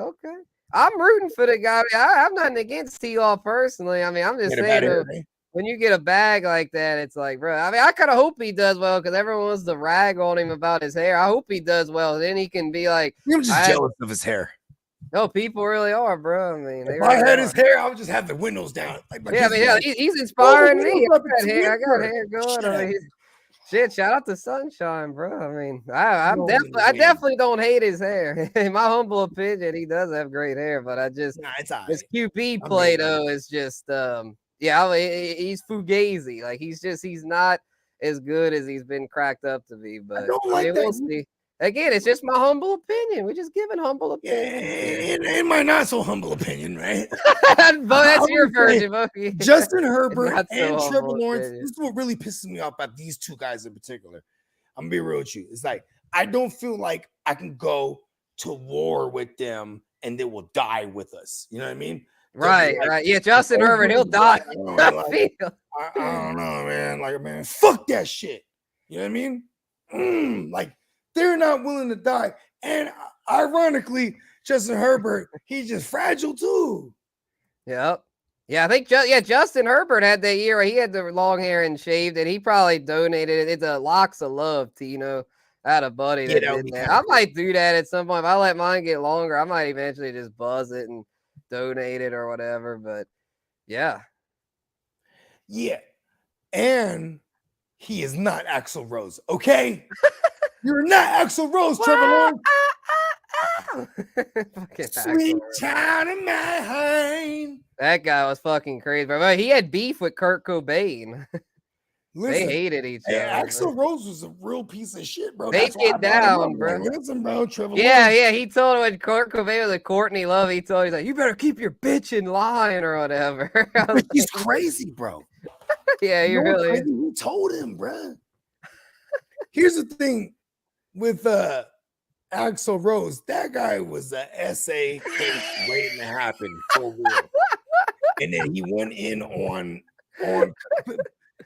I'm rooting for the guy. I have nothing against T-Law personally. I'm just saying. When you get a bag like that, it's like, bro, I kind of hope he does well because everyone wants to rag on him about his hair. I hope he does well. Then he can be like, I'm just jealous of his hair. No, people really are, bro. If I had his hair, I would just have the windows down. He's inspiring me. I got hair going. Shit, shout out to Sunshine, bro. I definitely don't hate his hair. In my humble opinion, he does have great hair, but his QB play though is just he's fugazi. Like he's not as good as he's been cracked up to be. But we'll see. Again, it's just my humble opinion. We're just giving humble opinion. In my not so humble opinion, right? But that's your version, Bucky. Justin Herbert and Trevor Lawrence. This is what really pisses me off about these 2 guys in particular. I'm gonna be real with you. It's like I don't feel like I can go to war with them and they will die with us. You know what I mean? Right. Yeah, Justin Herbert, he'll die. I don't know, man. Fuck that shit. You know what I mean? They're not willing to die. And ironically, Justin Herbert, he's just fragile too. Yep. Yeah, I think Justin Herbert had that year where he had the long hair and shaved it. He probably donated it. It's a locks of love, Tino. I had a buddy that did that. I might do that at some point. If I let mine get longer, I might eventually just buzz it and donate it or whatever. But yeah. Yeah. And he is not Axl Rose. Okay. You're not Axl Rose, Trevor Lawrence. Sweet child of mine. That guy was fucking crazy. But he had beef with Kurt Cobain. They hated each other. Axl Rose was a real piece of shit, bro. They get down, bro. Listen, bro, Trevor yeah. He told him when Kurt Cobain was a Courtney Love, he told him, he's like, you better keep your bitch in line or whatever. He's crazy, bro. Yeah, he really is. Who told him, bruh? Here's the thing with Axl Rose. That guy was a essay case waiting to happen for real. And then he went in on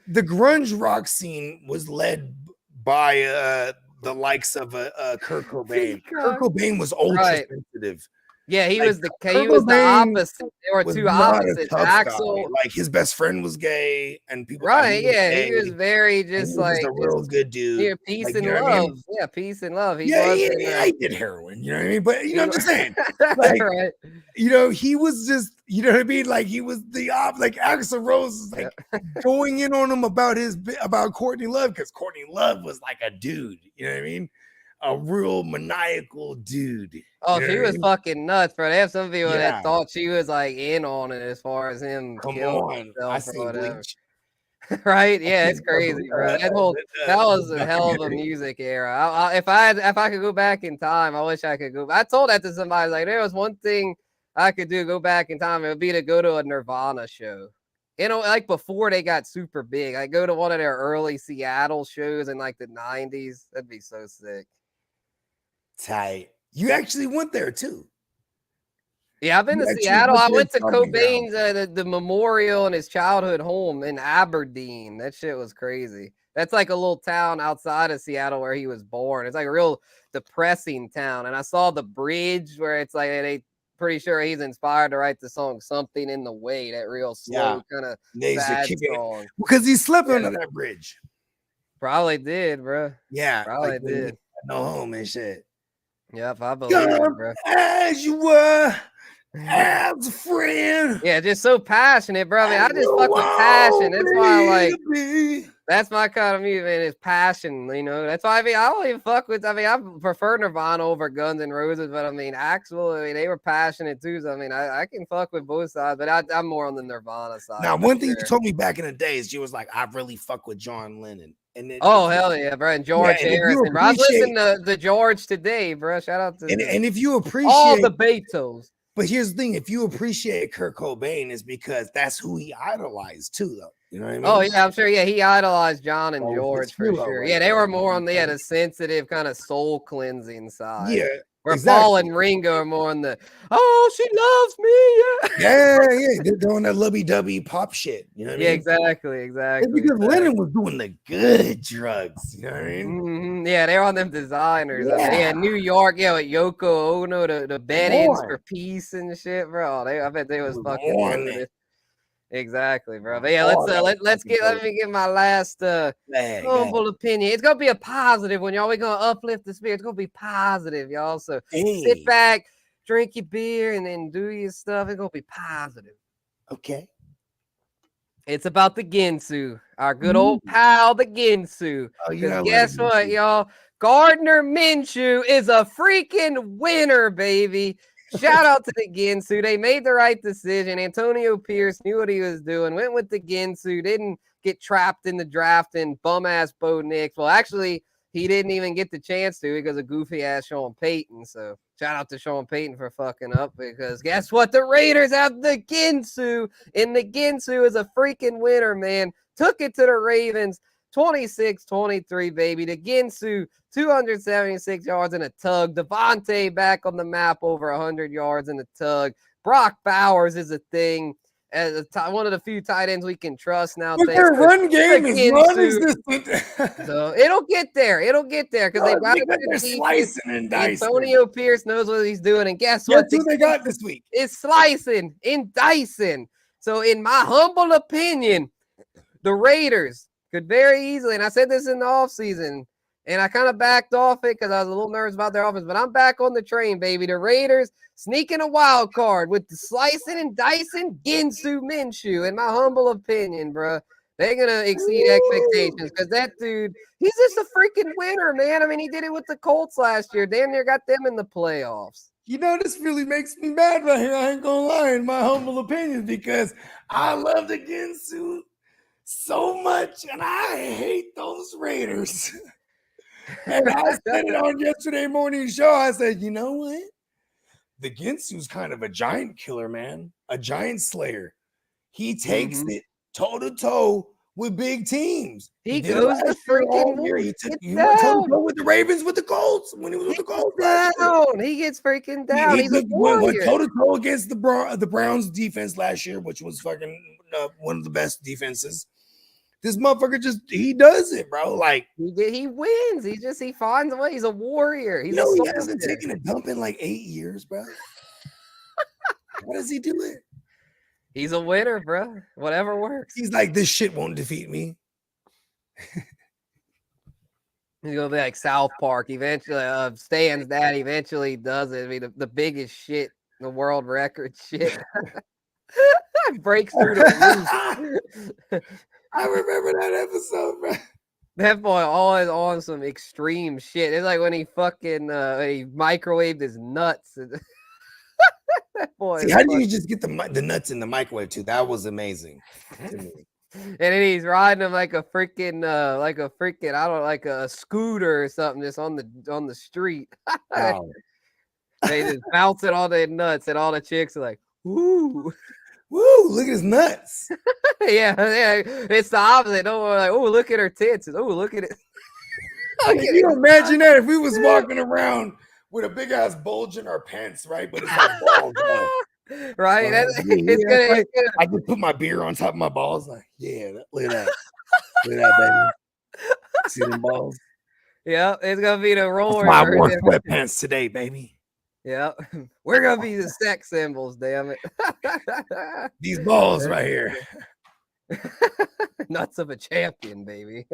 the grunge rock scene was led by the likes of Kurt Cobain. Kurt Cobain was ultra sensitive. Yeah, he Like, was the opposite. They were two opposites. Axl, like his best friend was gay, and people right? Yeah, he was very he just was like a real good dude. yeah, peace Like, and you know love. what I mean? Yeah, peace and love. He he did heroin, you know what I mean? But you know what I'm saying? Like, right. you know, he was just, you know what I mean? Like he was the like Axl Rose was like going in on him about Courtney Love, because Courtney Love was like a dude, you know what I mean? A real maniacal dude. Oh, you know she was fucking nuts, bro. They have some people that thought she was like in on it as far as him killing himself or whatever. Right? Yeah, it's crazy, bro. That was a hell of a music era. If I could go back in time, I wish I could go. I told that to somebody, like there was one thing I could do, go back in time, it would be to go to a Nirvana show. You know, like before they got super big. Like go to one of their early Seattle shows in like the 90s. That'd be so sick. Tight. You actually went there too. Yeah, I've been to Seattle. I went to Cobain's the memorial in his childhood home in Aberdeen. That shit was crazy. That's like a little town outside of Seattle where he was born. It's like a real depressing town. And I saw the bridge where it's like they pretty sure he's inspired to write the song "Something in the Way." That real slow kind of sad song. Because he slept under that bridge. Probably did, bro. Yeah, probably did. No home and shit. Yep, I believe it, bro. As you were, as a friend. Yeah, just so passionate, bro. I mean, I just fuck with passion. That's why I like. That's my kind of music, man. Is passion, you know. That's why I don't even fuck with. I prefer Nirvana over Guns N' Roses, but I mean, Axl, they were passionate too. So I mean, I can fuck with both sides, but I'm more on the Nirvana side. Now, one thing you told me back in the days, you was like, I really fuck with John Lennon. And then, hell yeah, bro, and George Harrison. Bro, I was listening to George today, bro. Shout out to and if you appreciate all the Beatles. But here's the thing: if you appreciate Kurt Cobain, is because that's who he idolized too, though. You know what I mean? Oh yeah, I'm sure. Yeah, he idolized John and George for sure. Yeah, they were more on the sensitive kind of soul cleansing side. Yeah. Where Paul and Ringo are more on the, oh, she loves me. Yeah. They're doing that lovey-dovey pop shit. You know what I mean? Exactly. It's because Lennon was doing the good drugs. You know what I mean? Mm-hmm. Yeah, they're on them designers. Yeah, New York, with Yoko Ono, the bed-ins for peace and shit, bro. I bet they was fucking doing it. Exactly, bro. But yeah, let me get my last humble opinion. It's gonna be a positive one, y'all. We're gonna uplift the spirit. It's gonna be positive, y'all. So sit back, drink your beer, and then do your stuff. It's gonna be positive. Okay. It's about the Ginsu, our good old pal, the Ginsu. Because guess what, y'all? Gardner Minshew is a freaking winner, baby. Shout out to the Ginsu. They made the right decision. Antonio Pierce knew what he was doing, went with the Ginsu, didn't get trapped in the draft and bum-ass Bo Nix. Well, actually, he didn't even get the chance to because of goofy-ass Sean Payton. So shout out to Sean Payton for fucking up, because guess what? The Raiders have the Ginsu, and the Ginsu is a freaking winner, man. Took it to the Ravens. 26-23, baby. The Ginsu, 276 yards in a tug. Devontae back on the map, over 100 yards in a tug. Brock Bowers is a thing. As one of the few tight ends we can trust now. But their run game is non-existent. So it'll get there. Because they've got they're slicing and dicing. Antonio Pierce knows what he's doing. And guess what? Who they got this week? It's slicing and dicing. So in my humble opinion, the Raiders could very easily, and I said this in the offseason, and I kind of backed off it because I was a little nervous about their offense, but I'm back on the train, baby. The Raiders sneaking a wild card with the slicing and dicing Ginsu Minshew, in my humble opinion, bro. They're going to exceed expectations because that dude, he's just a freaking winner, man. I mean, he did it with the Colts last year. Damn near got them in the playoffs. You know, this really makes me mad right here. I ain't going to lie, in my humble opinion, because I love the Ginsu so much, and I hate those Raiders. And I said it on yesterday morning show. I said, you know what? The Ginsu's kind of a giant killer, man. A giant slayer. He takes it toe-to-toe with big teams. He did it goes to last year all freaking year. war. He took Gets he went toe to down. toe with the Ravens with the Colts when he was with the Colts last year. Down. He gets freaking down. He's a went warrior. toe to toe against the Browns defense last year, which was fucking one of the best defenses. This motherfucker he does it, bro. Like he wins. He finds a way. He's a warrior. He's a he soldier. hasn't taken a dump in like 8 years, bro. Why does he do it? He's a winner, bro. Whatever works. He's like, this shit won't defeat me. He's gonna be like South Park. Eventually, Stan's dad eventually does it. I mean, the biggest shit, the world record shit. Breaks through the roof. I remember that episode, bro. That boy always on some extreme shit. It's like when he fucking he microwaved his nuts. That boy. See, how do you just get the nuts in the microwave too? That was amazing to me. And then he's riding them like a freaking I don't know, like a scooter or something, just on the street. Wow. They just bounce it on their nuts, and all the chicks are like, "Ooh, woo! Look at his nuts." yeah. It's the opposite. No one like, "Oh, look at her tits." Oh, look at it. Can you imagine that if we was walking around with a big ass bulge in our pants, right? But it's like balls, right? I just put my beer on top of my balls. Like, yeah, look at that. Look at that, baby. See them balls? Yeah, it's gonna be the roller. I wore sweatpants today, baby. Yeah, we're gonna be the sex symbols. Damn it! These balls right here. Nuts of a champion, baby.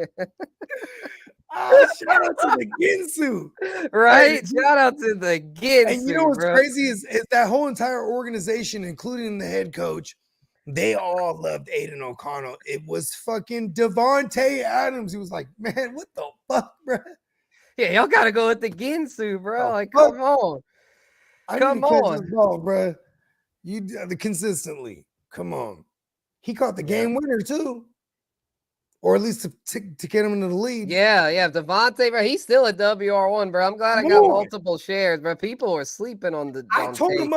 Shout out to the Ginsu. Right? Shout out to the Ginsu. And you know what's crazy is that whole entire organization, including the head coach, they all loved Aiden O'Connell. It was fucking Devontae Adams. He was like, man, what the fuck, bro? Yeah, y'all gotta go with the Ginsu, bro. Like, come on. Come on, this ball, bro. You consistently. Come on. He caught the game winner too, or at least to get him into the lead. Yeah. Devontae, bro, he's still at WR1, bro. I'm glad I got multiple shares, bro. People were sleeping on the. I told him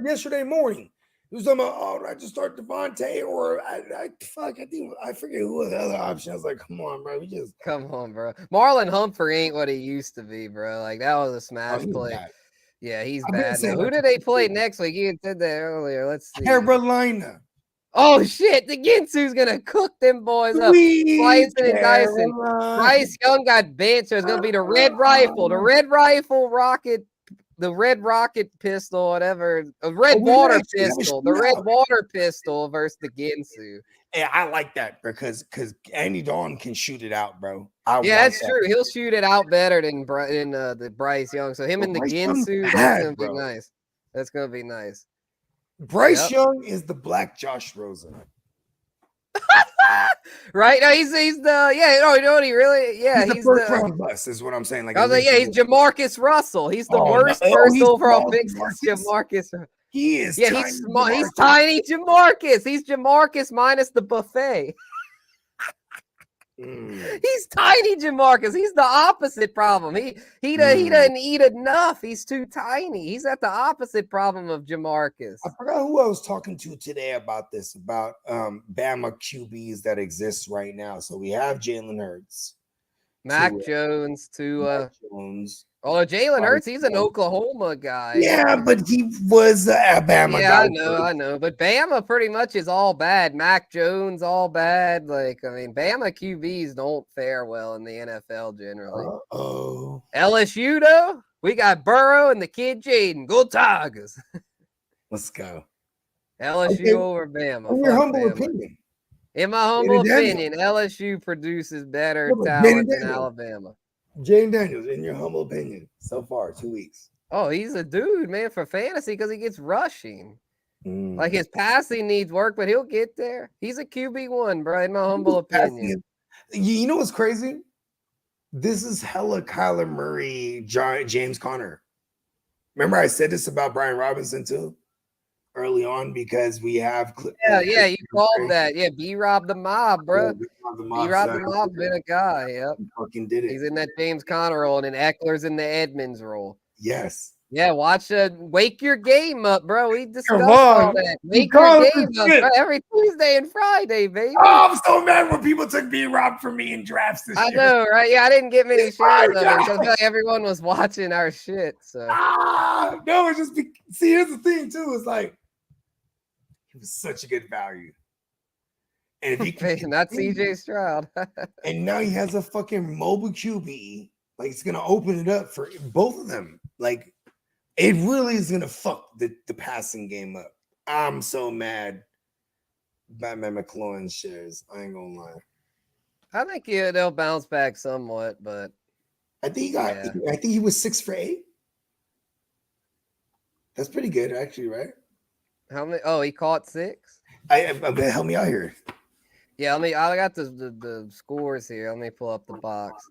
yesterday morning. He was talking about, I just start Devontae, or I forget who was the other option. I was like, come on, bro. Come on, bro. Marlon Humphrey ain't what he used to be, bro. Like, that was a smash play. Bad. Yeah, he's bad. Now, who did they play next week? You had said that earlier. Let's see. Carolina. Oh shit! The Ginsu's gonna cook them boys up, slicing and dicing. Bryce Young got benched. So it's gonna be the Red Rifle rocket, the Red Rocket pistol, whatever, a Red Water pistol, the Red Water pistol versus the Ginsu. Yeah, I like that because Andy Dawn can shoot it out, bro. Yeah, that's true. He'll shoot it out better than the Bryce Young. So him and the Ginsu, that's gonna be nice. That's gonna be nice. Bryce Young is the Black Josh Rosen. Right? No, he's the you know what he really he's the first round bust is what I'm saying. Like I was like, he's Jamarcus Russell. He's the worst first overall pick. Jamarcus. He is. Yeah, he's small. He's tiny Jamarcus. He's Jamarcus minus the buffet. He's tiny Jamarcus. He's the opposite problem. He doesn't eat enough. He's too tiny. He's at the opposite problem of Jamarcus. I forgot who I was talking to today about this, about Bama QBs that exist right now. So we have Jalen Hurts, Mac Jones. Oh, Jalen Hurts, he's an Oklahoma guy. Yeah, but he was a Bama guy. Yeah, I know. But Bama pretty much is all bad. Mac Jones, all bad. Like, I mean, Bama QBs don't fare well in the NFL generally. LSU, though, we got Burrow and the kid Jaden. Go Tigers. Let's go. LSU over Bama. In your humble opinion. In my humble opinion, LSU produces better talent than Alabama. Jaden Daniels, in your humble opinion, so far, 2 weeks. Oh, he's a dude, man, for fantasy because he gets rushing. Like his passing needs work, but he'll get there. He's a QB1, bro, in my humble opinion. You know what's crazy? This is hella Kyler Murray, James Conner. Remember I said this about Brian Robinson too? Early on, because we have you called that. Yeah, B-Rob the Mob, bro. B-Rob the Mob been a guy. Yep. He fucking did it. He's in that James Conner role, and then Eckler's in the Edmonds role. Yes. Yeah, watch Wake Your Game Up, bro. We Come discussed all on. that. You Wake Your call Game this Up, shit. bro. Every Tuesday and Friday, baby. Oh, I'm so mad when people took B-Rob from me in drafts this I year. know, right? Yeah, I didn't get many He's my shares of it guy. because I feel like everyone was watching our shit. So No, it's just see, here's the thing too. It's like it was such a good value. And if he can not CJ Stroud. and now he has a fucking mobile QB, like it's gonna open it up for both of them. Like it really is gonna fuck the passing game up. I'm so mad. Batman McLaurin shares. I ain't gonna lie. I think they'll bounce back somewhat, but I think he got. yeah. I think he was 6 for 8. That's pretty good, actually, right? How many? Oh, he caught 6. Help me out here. Yeah, I got the scores here. Let me pull up the box.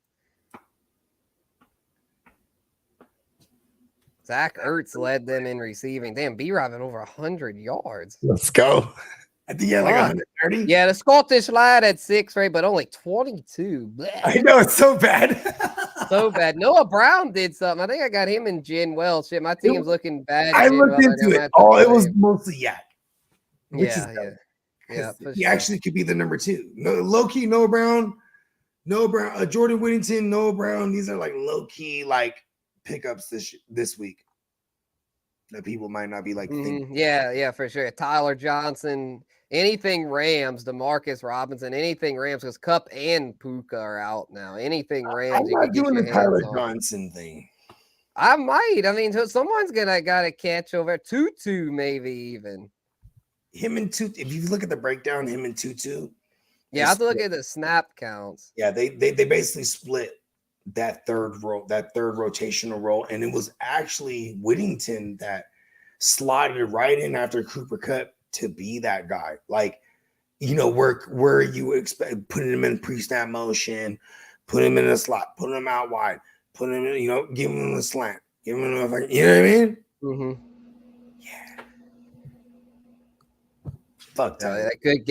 Zach Ertz led them in receiving. Damn, B-Rob had over 100 yards. Let's go. I think he had like 130. Yeah, the Scottish lad had 6, right? But only 22. Blech. I know, it's so bad. So bad. Noah Brown did something. I think I got him in Jen Wells. Shit, my team's looking bad. I looked into it. Oh, it was mostly Yak. Yeah. He actually could be the number 2. No, low key, Noah Brown, Jordan Whittington, Noah Brown. These are like low key like pickups this week that people might not be like thinking. Yeah, for sure. Tyler Johnson, anything Rams, DeMarcus Robinson, anything Rams, because Cup and Puka are out now. Anything Rams, I'm not doing the Tyler Johnson thing. I might. I mean, someone's gotta catch over Tutu, maybe even. Him and Tutu. If you look at the breakdown, him and Tutu. Yeah, I have to look at the snap counts. Yeah, they basically split that third rotational role, and it was actually Whittington that slotted right in after Cooper Kupp to be that guy. Like, where you expect putting him in pre-snap motion, put him in a slot, put him out wide, put him in, give him a slant, give him a, you know what I mean? Mm-hmm. Yeah. Fuck that good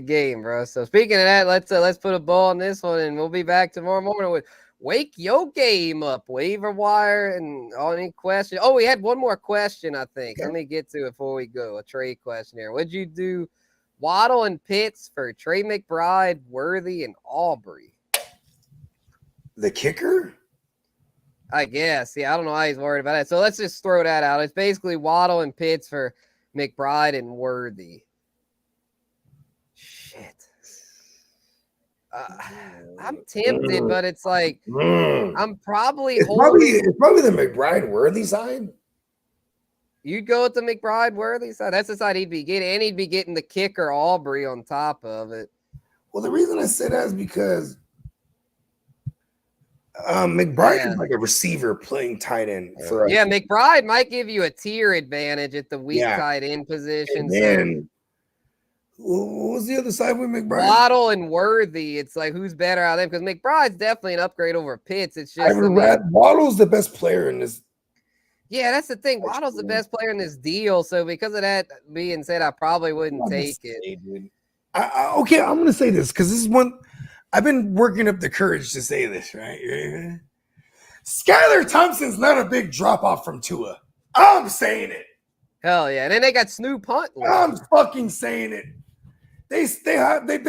game, bro. So speaking of that, let's put a ball on this one, and we'll be back tomorrow morning with Wake Your Game Up, waiver wire, and any questions. Oh, we had one more question, I think. Okay. Let me get to it before we go. A trade question here. Would you do Waddle and Pitts for Trey McBride, Worthy, and Aubrey? The kicker? I guess. Yeah, I don't know how he's worried about it. So let's just throw that out. It's basically Waddle and Pitts for McBride and Worthy. Shit. I'm tempted, but it's like I'm probably it's probably the McBride Worthy side. You'd go with the McBride Worthy side. That's the side he'd be getting, and he'd be getting the kicker Aubrey on top of it. Well, the reason I say that is because McBride is like a receiver playing tight end for us. Yeah, McBride might give you a tier advantage at the weak tight end position. And then, what was the other side with McBride? Waddle and Worthy. It's like, who's better out of them? Because McBride's definitely an upgrade over Pitts. It's just Waddle's the best player in this. Yeah, that's the thing. Waddle's the best player in this deal. So because of that being said, I probably wouldn't take it. Dude. Okay, I'm gonna say this because this is one I've been working up the courage to say this, right? Skylar Thompson's not a big drop off from Tua. I'm saying it. Hell yeah. And then they got Snoop Hunt. I'm fucking saying it. They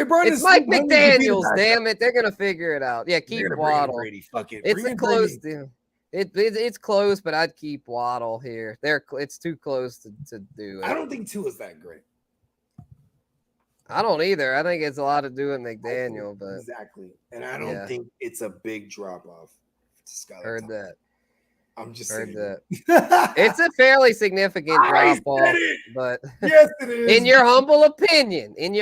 brought it's Mike McDaniels, damn it. They're gonna figure it out. Yeah, keep Waddle. Brady, fuck it. It's a close deal. It's close, but I'd keep Waddle here. It's too close to do it. I don't think Tua's that great. I don't either. I think it's a lot to do with McDaniel, but exactly. And I don't think it's a big drop off. Heard that. I'm just heard saying that. It's a fairly significant drop off, but yes, it is. In your humble opinion, and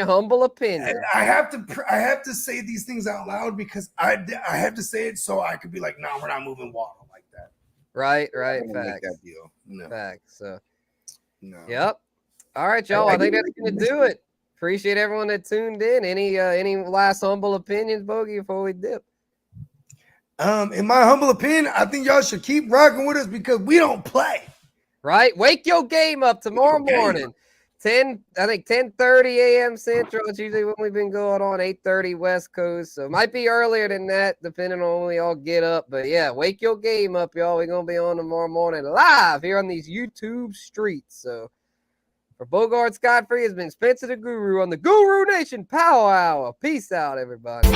I have to say these things out loud because I have to say it so I could be like, no, we're not moving Waddle like that. Right. Facts. That deal. No. Facts. So. No. Yep. All right, y'all. I think that's gonna do it. Appreciate everyone that tuned in. Any last humble opinions, Bogey, before we dip? In my humble opinion, I think y'all should keep rocking with us because we don't play. Right? Wake your game up tomorrow morning. 10:30 a.m. Central. It's usually when we've been going on, 8:30 West Coast. So it might be earlier than that, depending on when we all get up. But yeah, wake your game up, y'all. We're going to be on tomorrow morning live here on these YouTube streets. So for Bogart Scott Free, has been Spencer the Guru on the Guru Nation Power Hour. Peace out, everybody.